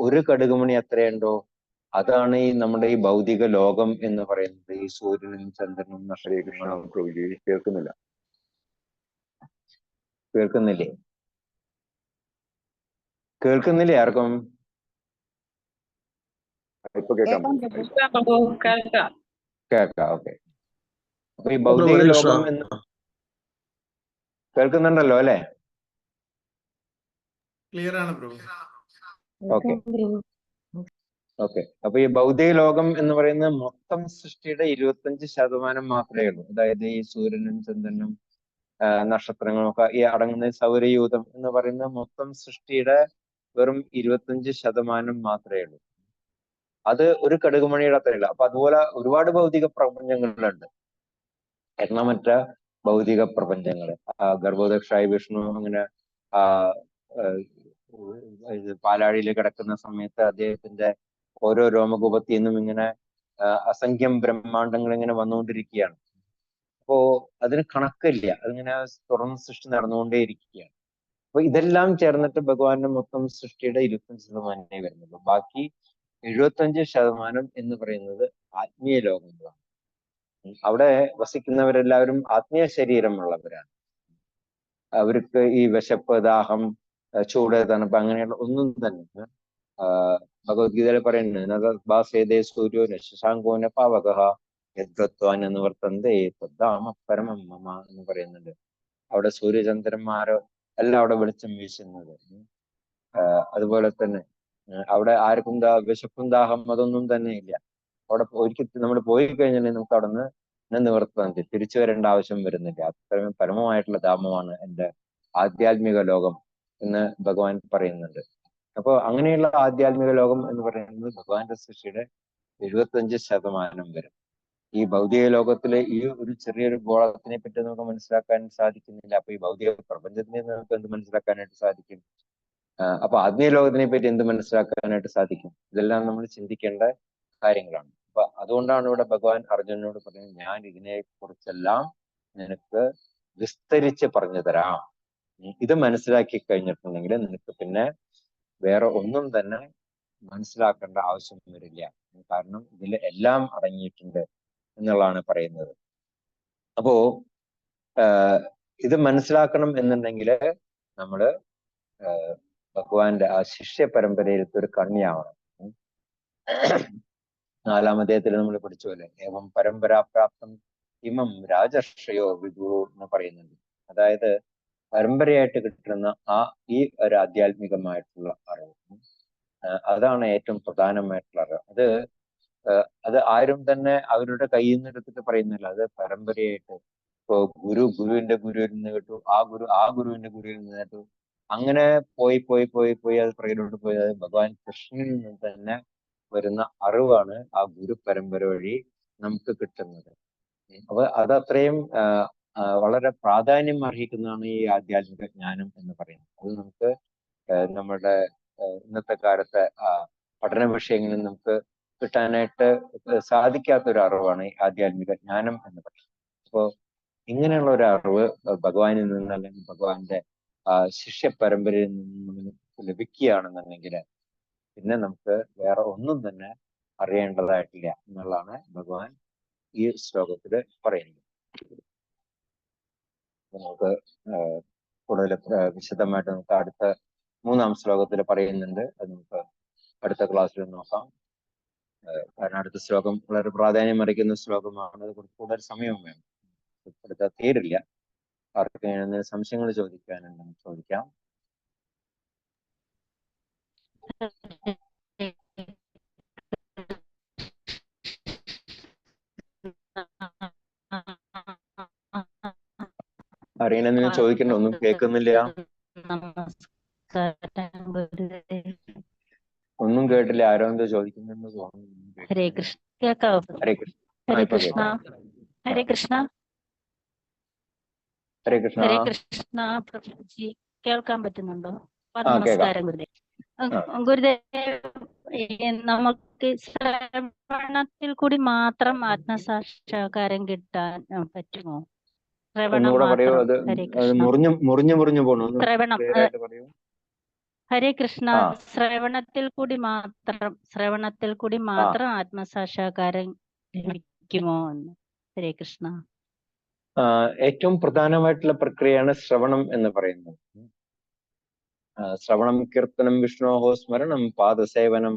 ഒരു കടുകുമണി എത്രയുണ്ടോ അതാണ് ഈ നമ്മുടെ ഈ ഭൗതിക ലോകം എന്ന് പറയുന്നത്. ഈ സൂര്യനും ചന്ദ്രനും നക്ഷത്രങ്ങളും. കേൾക്കുന്നില്ല? കേൾക്കുന്നില്ലേ ആർക്കും? ഇപ്പൊ കേൾക്കാം. ഓക്കെ. അപ്പൊ ഈ ഭൗതിക ലോകം എന്ന് കേൾക്കുന്നുണ്ടല്ലോ അല്ലെ? ക്ലിയർ ആണ് ബ്രോ. ഓക്കെ. ഓക്കെ. അപ്പൊ ഈ ഭൗതിക ലോകം എന്ന് പറയുന്നത് മൊത്തം സൃഷ്ടിയുടെ 25% മാത്രമേ ഉള്ളൂ. അതായത് ഈ സൂര്യനും ചന്ദ്രനും നക്ഷത്രങ്ങളും ഒക്കെ ഈ അടങ്ങുന്ന സൗരയൂഥം എന്ന് പറയുന്ന മൊത്തം സൃഷ്ടിയുടെ വെറും 25% മാത്രമേ ഉള്ളൂ. അത് ഒരു കടുകുമണിയുടെ അത്രയില്ല. അപ്പൊ അതുപോലെ ഒരുപാട് ഭൗതിക പ്രപഞ്ചങ്ങളുണ്ട്, എണ്ണമറ്റ ഭൗതിക പ്രപഞ്ചങ്ങള്. ഗർഭോദക്ഷായ വിഷ്ണു അങ്ങനെ പാലാഴിയിൽ കിടക്കുന്ന സമയത്ത് അദ്ദേഹത്തിന്റെ ഓരോ രോമകൂപത്തിൽ നിന്നും ഇങ്ങനെ അസംഖ്യം ബ്രഹ്മാണ്ടങ്ങൾ ഇങ്ങനെ വന്നുകൊണ്ടിരിക്കുകയാണ്. അപ്പോ അതിന് കണക്കില്ല, അതിങ്ങനെ തുറന്ന് സൃഷ്ടി നടന്നുകൊണ്ടേയിരിക്കുകയാണ്. അപ്പൊ ഇതെല്ലാം ചേർന്നിട്ട് ഭഗവാന്റെ മൊത്തം സൃഷ്ടിയുടെ 25% വരുന്നുള്ളൂ. ബാക്കി 75% എന്ന് പറയുന്നത് ആത്മീയ ലോകങ്ങളാണ്. അവിടെ വസിക്കുന്നവരെല്ലാവരും ആത്മീയ ശരീരമുള്ളവരാണ്. അവർക്ക് ഈ വിശപ്പ്, ദാഹം, ചൂട്, തണുപ്പ് അങ്ങനെയുള്ള ഒന്നും തന്നെ ഭഗവത്ഗീതയിൽ പറയുന്നത് സൂര്യോ ശശാങ്കോന പാവക യദ്ഗത്വാൻ എന്ന് വർത്തന്തേ തദ്ധാമ പരമം മമ എന്ന് പറയുന്നുണ്ട്. അവിടെ സൂര്യചന്ദ്രന്മാരോ എല്ലാം അവിടെ വെളിച്ചം വീശുന്നത്. അതുപോലെ തന്നെ അവിടെ ആർക്കും വിശപ്പും ദാഹം അതൊന്നും തന്നെ ഇല്ല. അവിടെ ഒരിക്കൽ നമ്മൾ പോയി കഴിഞ്ഞാൽ നമുക്ക് അവിടെ നിന്ന് നിവർത്താൻ തിരിച്ചു വരേണ്ട ആവശ്യം വരുന്നില്ല. അത്രയും പരമമായിട്ടുള്ള ധാമമാണ് എൻ്റെ ആധ്യാത്മിക ലോകം എന്ന് ഭഗവാൻ പറയുന്നുണ്ട്. അപ്പോൾ അങ്ങനെയുള്ള ആധ്യാത്മിക ലോകം എന്ന് പറയുന്നത് ഭഗവാന്റെ സൃഷ്ടിയുടെ 75% വരും. ഈ ഭൗതിക ലോകത്തിലെ ഈ ഒരു ചെറിയൊരു ഗോളത്തിനെ പറ്റി നമുക്ക് മനസ്സിലാക്കാൻ സാധിക്കുന്നില്ല. അപ്പൊ ഈ ഭൗതിക പ്രപഞ്ചത്തിനെ നമുക്ക് എന്ത് മനസ്സിലാക്കാനായിട്ട് സാധിക്കും? അപ്പൊ ആത്മീയ ലോകത്തിനെ പറ്റി എന്ത് മനസ്സിലാക്കാനായിട്ട് സാധിക്കും? ഇതെല്ലാം നമ്മൾ ചിന്തിക്കേണ്ട കാര്യങ്ങളാണ്. അപ്പൊ അതുകൊണ്ടാണ് ഇവിടെ ഭഗവാൻ അർജുനനോട് പറയുന്നത്, ഞാൻ ഇതിനെ കുറിച്ചെല്ലാം നിനക്ക് വിസ്തരിച്ച് പറഞ്ഞു തരാം. ഇത് മനസ്സിലാക്കി കഴിഞ്ഞിട്ടുണ്ടെങ്കിൽ നിനക്ക് പിന്നെ വേറെ ഒന്നും തന്നെ മനസ്സിലാക്കേണ്ട ആവശ്യം വരില്ല. കാരണം ഇതിൽ എല്ലാം അടങ്ങിയിട്ടുണ്ട് എന്നുള്ളതാണ് പറയുന്നത്. അപ്പോ ഇത് മനസ്സിലാക്കണം എന്നുണ്ടെങ്കിൽ നമ്മള് ഭഗവാന്റെ ആ ശിഷ്യ പരമ്പരയിലത്തെ ഒരു കണ്ണിയാവണം. 4-ാം അധ്യായത്തിൽ നമ്മൾ പഠിച്ചു പോലെ ഏവം പരമ്പരാപ്രാപ്തം ഇമം രാജർഷയോ വിഭു എന്ന് പറയുന്നുണ്ട്. അതായത് പരമ്പരയായിട്ട് കിട്ടുന്ന ഈ ഒരു ആധ്യാത്മികമായിട്ടുള്ള അറിവ്, അതാണ് ഏറ്റവും പ്രധാനമായിട്ടുള്ള അറിവ്. അത് ആരും തന്നെ അവരുടെ കയ്യിൽ നിന്ന് എടുത്തിട്ട് പറയുന്നില്ല. അത് പരമ്പരയായിട്ട് ഇപ്പോ ഗുരുവിന്റെ ഗുരുവിൽ നിന്ന് കേട്ടു, ആ ഗുരുവിന്റെ ഗുരുവിൽ നിന്ന് കേട്ടു, അങ്ങനെ പോയി അത് പ്രകടോട്ട് പോയി അത് ഭഗവാൻ കൃഷ്ണനിൽ നിന്ന് തന്നെ വരുന്ന അറിവാണ് ആ ഗുരു പരമ്പര വഴി നമുക്ക് കിട്ടുന്നത്. അപ്പൊ അതത്രയും വളരെ പ്രാധാന്യം അർഹിക്കുന്നതാണ് ഈ ആധ്യാത്മിക ജ്ഞാനം എന്ന് പറയുന്നത്. അത് നമുക്ക് നമ്മുടെ ഇന്നത്തെ കാലത്തെ പഠന വിഷയങ്ങളിൽ നമുക്ക് കിട്ടാനായിട്ട് സാധിക്കാത്ത ഒരു അറിവാണ് ഈ ആധ്യാത്മിക ജ്ഞാനം എന്ന് പറയുന്നത്. അപ്പോൾ ഇങ്ങനെയുള്ള ഒരു അറിവ് ഭഗവാനിൽ നിന്ന് അല്ലെങ്കിൽ ഭഗവാന്റെ ശിഷ്യ പരമ്പരയിൽ നിന്ന് ലഭിക്കുകയാണെന്നുണ്ടെങ്കിൽ പിന്നെ നമുക്ക് വേറെ ഒന്നും തന്നെ അറിയേണ്ടതായിട്ടില്ല എന്നുള്ളതാണ് ഭഗവാൻ ഈ ശ്ലോകത്തിൽ പറയുന്നത്. നമുക്ക് കൂടുതൽ വിശദമായിട്ട് നമുക്ക് അടുത്ത 3-ാം ശ്ലോകത്തിൽ പറയുന്നുണ്ട്. അത് നമുക്ക് അടുത്ത ക്ലാസ്സിൽ നോക്കാം. കാരണം അടുത്ത ശ്ലോകം വളരെ പ്രാധാന്യം അറിയിക്കുന്ന ശ്ലോകമാണ്. അത് കൂടുതൽ സമയവും വേണം, എടുത്താൽ തീരില്ല. ആർക്കെങ്കിലും സംശയങ്ങൾ ചോദിക്കാനുണ്ടെങ്കിൽ ചോദിക്കാം. അറിയണമെന്ന് ചോദിക്കണ്ട, ഒന്നും കേൾക്കുന്നില്ല. ഒന്നും കേട്ടില്ല. ആരോ എന്തോ ചോദിക്കുന്നെന്ന് തോന്നുന്നു. ഹരേ കൃഷ്ണ. കേൾക്കാവോ? ഹരേ കൃഷ്ണ. ഹരേ കൃഷ്ണ. ഹരേ കൃഷ്ണ. ഹരേ കൃഷ്ണ. ഹരേ കൃഷ്ണ. പ്രഭുജി കേൾക്കാൻ പറ്റുന്നുണ്ടോ? നമസ്കാരം ഗുരുദേവ്. ഗുരുദേവ്, നമുക്ക് ശ്രവണത്തിൽ കൂടി മാത്രം ആത്മസാക്ഷാത്കാരം കിട്ടാൻ പറ്റുമോ? ശ്രവണം മാത്രം. ഹരേ കൃഷ്ണ. മുറിഞ്ഞു പോണു. ശ്രവണം. ഹരേ കൃഷ്ണ. ശ്രവണത്തിൽ കൂടി മാത്രം ആത്മസാക്ഷാത്കാരം ലഭിക്കുമോ എന്ന്. ഹരേ കൃഷ്ണ. ഏറ്റവും പ്രധാനമായിട്ടുള്ള പ്രക്രിയയാണ് ശ്രവണം എന്ന് പറയുന്നത്. ശ്രവണം, കീർത്തനം, വിഷ്ണോഹോ സ്മരണം, പാദസേവനം,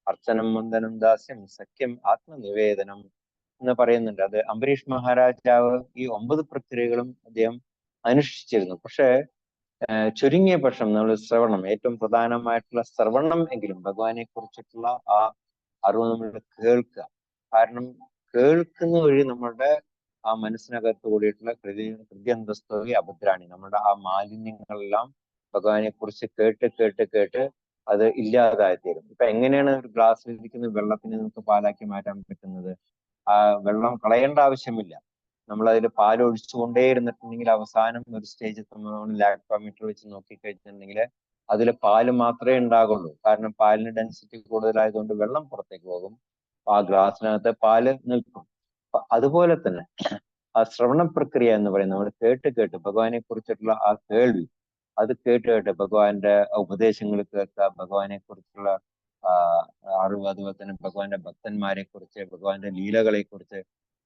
അർച്ചനം, വന്ദനം, ദാസ്യം, സഖ്യം, ആത്മനിവേദനം എന്ന് പറയുന്നുണ്ട്. അത് അംബരീഷ് മഹാരാജാവ് ഈ 9 പ്രക്രിയകളും അദ്ദേഹം അനുഷ്ഠിച്ചിരുന്നു. പക്ഷേ ചുരുങ്ങിയ പക്ഷം നമ്മൾ ശ്രവണം, ഏറ്റവും പ്രധാനമായിട്ടുള്ള ശ്രവണം എങ്കിലും ഭഗവാനെ കുറിച്ചിട്ടുള്ള ആ അറിവ് നമ്മൾ കേൾക്കുക. കാരണം കേൾക്കുന്ന വഴി നമ്മളുടെ ആ മനസ്സിനകത്ത് കൂടിയിട്ടുള്ള ഹൃദയന്തസ്തോയി അഭദ്രാണി, നമ്മുടെ ആ മാലിന്യങ്ങളെല്ലാം ഭഗവാനെ കുറിച്ച് കേട്ട് കേട്ട് കേട്ട് അത് ഇല്ലാതായിത്തീരും. ഇപ്പൊ എങ്ങനെയാണ് ഒരു ഗ്ലാസ്സിലിരിക്കുന്ന വെള്ളത്തിന് നമുക്ക് പാലാക്കി മാറ്റാൻ പറ്റുന്നത്? ആ വെള്ളം കളയേണ്ട ആവശ്യമില്ല. നമ്മൾ അതിൽ പാൽ ഒഴിച്ചുകൊണ്ടേ ഇരുന്നിട്ടുണ്ടെങ്കിൽ അവസാനം ഒരു സ്റ്റേജ് നമ്മൾ ലാക്ടോമീറ്റർ വെച്ച് നോക്കിക്കഴിഞ്ഞിട്ടുണ്ടെങ്കിൽ അതിൽ പാല് മാത്രമേ ഉണ്ടാകുള്ളൂ. കാരണം പാലിന് ഡെൻസിറ്റി കൂടുതലായതുകൊണ്ട് വെള്ളം പുറത്തേക്ക് പോകും, ആ ഗ്ലാസ്സിനകത്ത് പാല് നിൽക്കും. അതുപോലെ തന്നെ ആ ശ്രവണ പ്രക്രിയ എന്ന് പറയുന്നത് നമ്മൾ കേട്ട് കേട്ട് ഭഗവാനെ കുറിച്ചിട്ടുള്ള ആ കേൾവി, അത് കേട്ട് കേട്ട് ഭഗവാന്റെ ഉപദേശങ്ങൾ കേൾക്കുക, ഭഗവാനെ കുറിച്ചുള്ള അറിവ്, അതുപോലെ തന്നെ ഭഗവാന്റെ ഭക്തന്മാരെ കുറിച്ച്, ഭഗവാന്റെ ലീലകളെ കുറിച്ച്,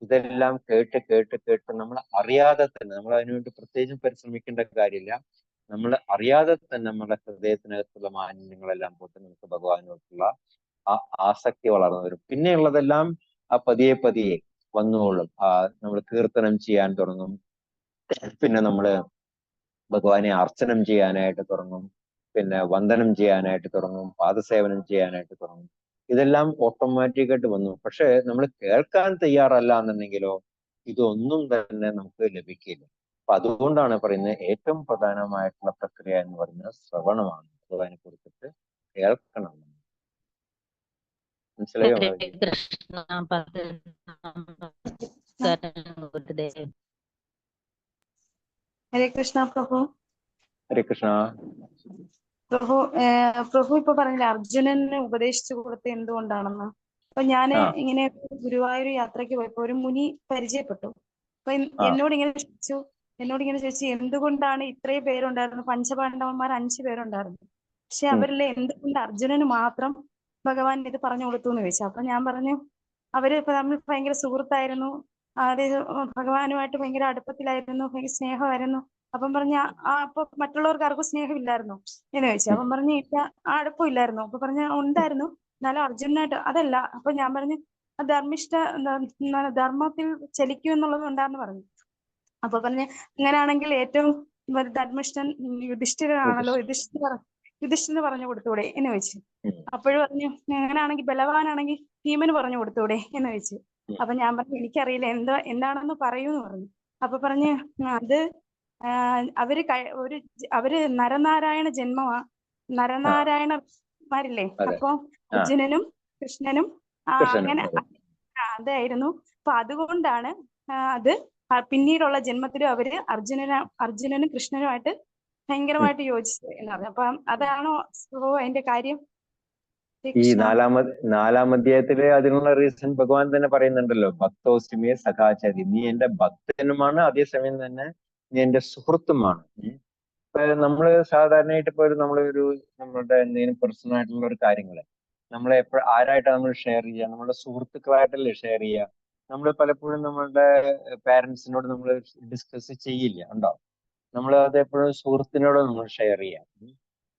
ഇതെല്ലാം കേട്ട് കേട്ട് കേട്ട് നമ്മൾ അറിയാതെ തന്നെ, നമ്മൾ അതിനുവേണ്ടി പ്രത്യേകിച്ചും പരിശ്രമിക്കേണ്ട കാര്യമില്ല, നമ്മൾ അറിയാതെ തന്നെ നമ്മുടെ ഹൃദയത്തിനകത്തുള്ള മാലിന്യങ്ങളെല്ലാം പോയിട്ട് നമുക്ക് ഭഗവാനോടുള്ള ആ ആസക്തി വളർന്നു വരും. പിന്നെയുള്ളതെല്ലാം ആ പതിയെ പതിയെ വന്നുകൊള്ളും. നമ്മൾ കീർത്തനം ചെയ്യാൻ തുടങ്ങും, പിന്നെ നമ്മള് ഭഗവാനെ അർച്ചനം ചെയ്യാനായിട്ട് തുടങ്ങും, പിന്നെ വന്ദനം ചെയ്യാനായിട്ട് തുടങ്ങും, പാദസേവനം ചെയ്യാനായിട്ട് തുടങ്ങും. ഇതെല്ലാം ഓട്ടോമാറ്റിക്കായിട്ട് വന്നു. പക്ഷെ നമ്മൾ കേൾക്കാൻ തയ്യാറല്ല എന്നുണ്ടെങ്കിലോ ഇതൊന്നും തന്നെ നമുക്ക് ലഭിക്കില്ല. അപ്പൊ അതുകൊണ്ടാണ് പറയുന്നത് ഏറ്റവും പ്രധാനമായിട്ടുള്ള പ്രക്രിയ എന്ന് പറയുന്നത് ശ്രവണമാണ്. ഭഗവാനെ കുറിച്ചിട്ട് കേൾക്കണം. മനസ്സിലായോ? ഹരേ കൃഷ്ണ. ഗുരുദേവ്. ഹരേ കൃഷ്ണ പ്രഭു. ഹരേ കൃഷ്ണ. പ്രഭു പ്രഭു ഇപ്പൊ പറഞ്ഞില്ല അർജുനന് ഉപദേശിച്ചു കൊടുത്ത എന്തുകൊണ്ടാണെന്ന്. അപ്പൊ ഞാന് ഇങ്ങനെ ഗുരുവായൂർ യാത്രയ്ക്ക് പോയപ്പോ ഒരു മുനി പരിചയപ്പെട്ടു. അപ്പൊ എന്നോട് ഇങ്ങനെ ചോദിച്ചു എന്തുകൊണ്ടാണ് ഇത്രയും പേരുണ്ടായിരുന്നു, പഞ്ചപാണ്ഡവന്മാർ 5 പേരുണ്ടായിരുന്നു, പക്ഷെ അവരിലെ എന്തുകൊണ്ട് അർജുനന് മാത്രം ഭഗവാൻ ഇത് പറഞ്ഞു കൊടുത്തു എന്ന് ചോദിച്ചു. അപ്പൊ ഞാൻ പറഞ്ഞു അവര് ഇപ്പൊ നമ്മൾ ഭയങ്കര സുഹൃത്തായിരുന്നു, അതായത് ഭഗവാനുമായിട്ട് ഭയങ്കര അടുപ്പത്തിലായിരുന്നു, ഭയങ്കര സ്നേഹമായിരുന്നു. അപ്പം പറഞ്ഞ അപ്പൊ മറ്റുള്ളവർക്ക് ആർക്കും സ്നേഹമില്ലായിരുന്നു എന്ന് ചോദിച്ചു. അപ്പം പറഞ്ഞു ഇല്ല, ആ അടുപ്പം ഇല്ലായിരുന്നു. അപ്പൊ പറഞ്ഞ ഉണ്ടായിരുന്നു, എന്നാലും അർജുനായിട്ട് അതല്ല. അപ്പൊ ഞാൻ പറഞ്ഞു ധർമ്മത്തിൽ ചലിക്കും എന്നുള്ളത് ഉണ്ടാന്ന് പറഞ്ഞു. അപ്പൊ പറഞ്ഞ് അങ്ങനെയാണെങ്കിൽ ഏറ്റവും ധർമ്മിഷ്ഠൻ യുധിഷ്ഠിരനാണല്ലോ, യുധിഷ്ഠിരന് പറഞ്ഞു കൊടുത്തൂടെ എന്ന് ചോദിച്ചു. അപ്പോഴും പറഞ്ഞു അങ്ങനെയാണെങ്കിൽ ബലവാനാണെങ്കിൽ ഭീമന് പറഞ്ഞു കൊടുത്തൂടെ എന്ന് ചോദിച്ചു. അപ്പൊ ഞാൻ പറഞ്ഞു എനിക്കറിയില്ല, എന്താണെന്ന് പറയൂന്ന് പറഞ്ഞു. അപ്പൊ പറഞ്ഞ് അത് അവര് നരനാരായണ ജന്മമാ, നരനാരായണന്മാരില്ലേ, അപ്പൊ അർജുനനും കൃഷ്ണനും അങ്ങനെ അതായിരുന്നു. അപ്പൊ അതുകൊണ്ടാണ് അത് പിന്നീടുള്ള ജന്മത്തിലും അവര് അർജുനനും കൃഷ്ണനുമായിട്ട് ഭയങ്കരമായിട്ട് യോജിച്ചത് എന്ന് പറഞ്ഞു. അപ്പൊ അതാണോ അതിന്റെ കാര്യം? ഈ നാലാം അധ്യായത്തില് അതിനുള്ള റീസൺ ഭഗവാൻ തന്നെ പറയുന്നുണ്ടല്ലോ, ഭക്തോസ്മിയെ സഖാചരി, നീ എന്റെ ഭക്തനുമാണ്, അതേസമയം തന്നെ നീ എന്റെ സുഹൃത്തുമാണ്. ഇപ്പൊ നമ്മള് സാധാരണയായിട്ട് ഇപ്പൊ നമ്മളുടെ എന്തെങ്കിലും പേഴ്സണൽ ആയിട്ടുള്ള ഒരു കാര്യങ്ങള് നമ്മളെ ആരായിട്ടാണ് നമ്മൾ ഷെയർ ചെയ്യുക? നമ്മുടെ സുഹൃത്തുക്കളായിട്ടല്ലേ ഷെയർ ചെയ്യുക. നമ്മൾ പലപ്പോഴും നമ്മളുടെ പാരന്റ്സിനോട് നമ്മൾ ഡിസ്കസ് ചെയ്യില്ല, ഉണ്ടോ? നമ്മൾ അത് എപ്പോഴും സുഹൃത്തിനോട് നമ്മൾ ഷെയർ ചെയ്യാം.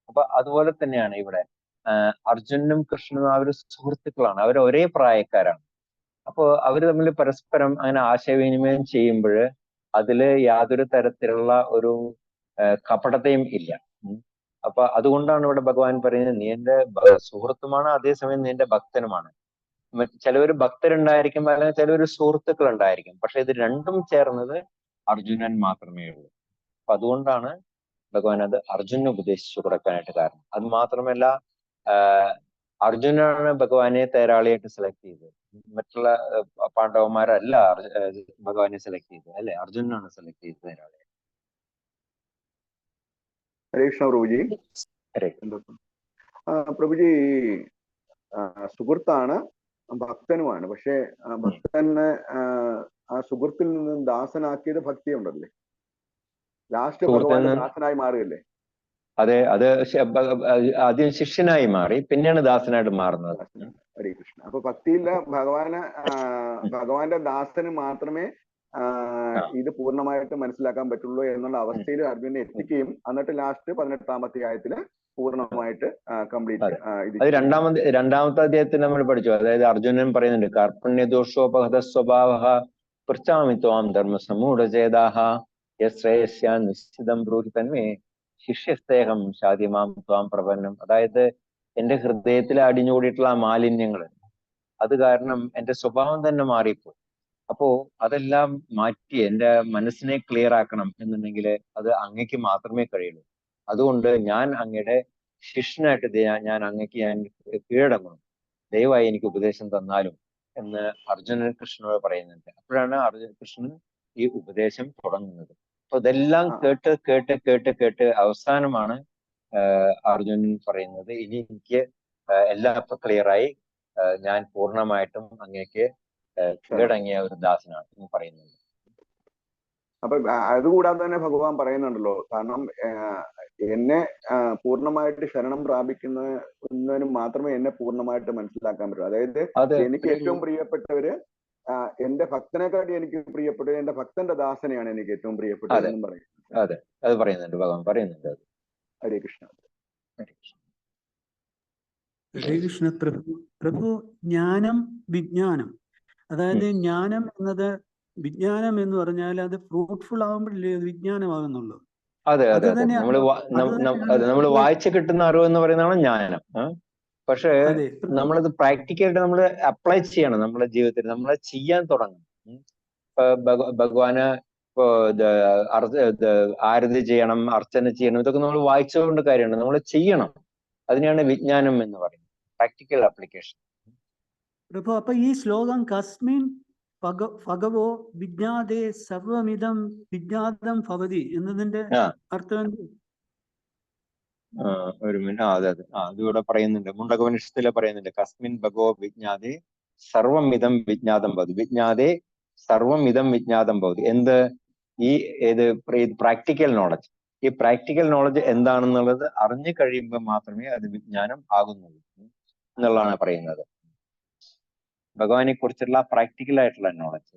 അപ്പൊ അതുപോലെ തന്നെയാണ് ഇവിടെ അർജുനനും കൃഷ്ണനും അവർ സുഹൃത്തുക്കളാണ്, അവർ ഒരേ പ്രായക്കാരാണ്. അപ്പോൾ അവര് തമ്മിൽ പരസ്പരം അങ്ങനെ ആശയവിനിമയം ചെയ്യുമ്പോൾ അതില് യാതൊരു തരത്തിലുള്ള ഒരു കപടതയും ഇല്ല. അപ്പൊ അതുകൊണ്ടാണ് ഇവിടെ ഭഗവാൻ പറയുന്നത് നീ എന്റെ സുഹൃത്തുമാണ്, അതേസമയം നീ എന്റെ ഭക്തനുമാണ്. ചിലവര് ഭക്തരുണ്ടായിരിക്കും, അല്ലെങ്കിൽ ചിലവര് സുഹൃത്തുക്കൾ ഉണ്ടായിരിക്കും, പക്ഷെ ഇത് രണ്ടും ചേർന്നത് അർജുനൻ മാത്രമേ ഉള്ളൂ. അപ്പൊ അതുകൊണ്ടാണ് ഭഗവാൻ അത് അർജുനന് ഉപദേശിച്ചു കൊടുക്കാനായിട്ട് കാരണം. അത് മാത്രമല്ല അർജുനാണ് ഭഗവാനെ തേരാളിയായിട്ട് സെലക്ട് ചെയ്തത്, മറ്റുള്ള പാണ്ഡവന്മാരല്ല ഭഗവാനെ സെലക്ട് ചെയ്തത്, അല്ലെ? അർജുനാണ് സെലക്ട് ചെയ്തത് തേരാളിയെ. ഹരേ കൃഷ്ണ പ്രഭുജി. പ്രഭുജി സുഹൃത്താണ്, ഭക്തനുമാണ്. പക്ഷെ ഭക്തനെ ആ സുഹൃത്തിൽ നിന്നും ദാസനാക്കിയത് ഭക്തി ഉണ്ടല്ലേ, ലാസ്റ്റ് ഭഗവാന്റെ ദാസനായി മാറുകയല്ലേ? അതെ, അത് ആദ്യം ശിഷ്യനായി മാറി, പിന്നെയാണ് ദാസനായിട്ട് മാറുന്നത്. ഹരേ കൃഷ്ണ. അപ്പൊ ഭക്തിയില്ല ഭഗവാന്റെ ദാസന് മാത്രമേ ഇത് പൂർണ്ണമായിട്ട് മനസ്സിലാക്കാൻ പറ്റുള്ളൂ എന്നുള്ള അവസ്ഥയിൽ അർജുനെ എത്തിക്കുകയും എന്നിട്ട് ലാസ്റ്റ് 18-ാം അധ്യായത്തില് പൂർണ്ണമായിട്ട് കംപ്ലീറ്റ്. അത് രണ്ടാമത്തെ അധ്യായത്തിൽ നമ്മൾ പഠിച്ചു. അതായത് അർജുനൻ പറയുന്നുണ്ട്, കാർപ്പണ്യദോഷോപഹത സ്വഭാവ പൃച്ഛാമി ത്വാം ധർമ്മസമൂഢചേതാഹ യശ്രേയസ്യാൻ നിശ്ചിതം ബ്രൂഹി തന്മേ ശിഷ്യസ്തേഹം ശാതിമാം ത്വാം പ്രപന്നം. അതായത് എന്റെ ഹൃദയത്തിൽ അടിഞ്ഞുകൂടിയിട്ടുള്ള ആ മാലിന്യങ്ങൾ, അത് കാരണം എൻ്റെ സ്വഭാവം തന്നെ മാറിപ്പോയി. അപ്പോ അതെല്ലാം മാറ്റി എൻ്റെ മനസ്സിനെ ക്ലിയർ ആക്കണം എന്നുണ്ടെങ്കിൽ അത് അങ്ങയ്ക്ക് മാത്രമേ കഴിയുള്ളൂ. അതുകൊണ്ട് ഞാൻ അങ്ങയുടെ ശിഷ്യനായിട്ട് ഞാൻ അങ്ങയ്ക്ക് ഞാൻ കീഴടങ്ങണം, ദയവായി എനിക്ക് ഉപദേശം തന്നാലും എന്ന് അർജുനൻ കൃഷ്ണനോട് പറയുന്നുണ്ട്. അപ്പോഴാണ് കൃഷ്ണൻ ഈ ഉപദേശം തുടങ്ങുന്നത്. അപ്പൊ ഇതെല്ലാം കേട്ട് കേട്ട് കേട്ട് കേട്ട് അവസാനമാണ് അർജുനൻ പറയുന്നത്, ഇനി എനിക്ക് എല്ലാം ഇപ്പൊ ക്ലിയറായി, ഞാൻ പൂർണ്ണമായിട്ടും അങ്ങേക്ക് കീഴടങ്ങിയ ഒരു ദാസനാണ് എന്ന് പറയുന്നത്. അപ്പൊ അതുകൂടാതെ തന്നെ ഭഗവാൻ പറയുന്നുണ്ടല്ലോ, കാരണം എന്നെ പൂർണ്ണമായിട്ട് ശരണം പ്രാപിക്കുന്നതിന് മാത്രമേ എന്നെ പൂർണ്ണമായിട്ട് മനസ്സിലാക്കാൻ പറ്റൂ. അതായത് എനിക്ക് ഏറ്റവും പ്രിയപ്പെട്ടവര് എന്റെ ഭക്തനെക്കാട്ടി എനിക്ക് പ്രിയപ്പെട്ടത് എന്റെ ഭക്തന്റെ ദാസനെയാണ് എനിക്ക് ഏറ്റവും പ്രിയപ്പെട്ടത് എന്നും പറയുന്നത്. അതെ, അത് പറയുന്നുണ്ട്, ഭഗവാൻ പറയുന്നുണ്ട്. അത് ഹരേ കൃഷ്ണ. ഹരേ കൃഷ്ണ. പ്രഭു ജ്ഞാനം വിജ്ഞാനം, അതായത് ജ്ഞാനം എന്നത്, വിജ്ഞാനം എന്ന് പറഞ്ഞാൽ അത് ഫ്രൂട്ട്ഫുൾ ആകുമ്പോഴല്ലേ അത് വിജ്ഞാനമാകുന്നുള്ളൂ. അതെ അതെ അതെ, നമ്മൾ വായിച്ചു കിട്ടുന്ന അറിവ് എന്ന് പറയുന്നതാണ് ജ്ഞാനം. പക്ഷേ നമ്മളത് പ്രാക്ടിക്കലായിട്ട് നമ്മൾ അപ്ലൈ ചെയ്യണം നമ്മുടെ ജീവിതത്തിൽ, നമ്മൾ ചെയ്യാൻ തുടങ്ങണം. ഇപ്പൊ ഭഗവാന് ഇപ്പോ ആരതി ചെയ്യണം, അർച്ചന ചെയ്യണം, ഇതൊക്കെ നമ്മൾ വായിച്ചുകൊണ്ട് കാര്യമാണ്, നമ്മൾ ചെയ്യണം. അതിനെയാണ് വിജ്ഞാനം എന്ന് പറയുന്നത്, പ്രാക്ടിക്കൽ ആപ്ലിക്കേഷൻ. പ്രഭു, അപ്പൊ ഈ ശ്ലോകം കസ്മിൻ ഭഗവോ വിജ്ഞാതേ സർവമിതം വിജ്ഞാതം ഭവതി എന്നതിന്റെ അർത്ഥം എന്ത്? ഒരു മിനിറ്റ്. അതെ അതെ, അതിവിടെ പറയുന്നുണ്ട്, മുണ്ടകോപനിഷത്തിലെ പറയുന്നുണ്ട്, കസ്മിൻ ഭഗവോ വിജ്ഞാതേ സർവമിതം വിജ്ഞാതം ഭവതി. വിജ്ഞാതേ സർവമിതം വിജ്ഞാതം ഭവതി. എന്ത്? ഈ പ്രാക്ടിക്കൽ നോളജ്. ഈ പ്രാക്ടിക്കൽ നോളജ് എന്താണെന്നുള്ളത് അറിഞ്ഞു കഴിയുമ്പോൾ മാത്രമേ അത് വിജ്ഞാനം ആകുന്നുള്ളൂ എന്നുള്ളതാണ് പറയുന്നത്. ഭഗവാനെ കുറിച്ചുള്ള പ്രാക്ടിക്കൽ ആയിട്ടുള്ള നോളജ്.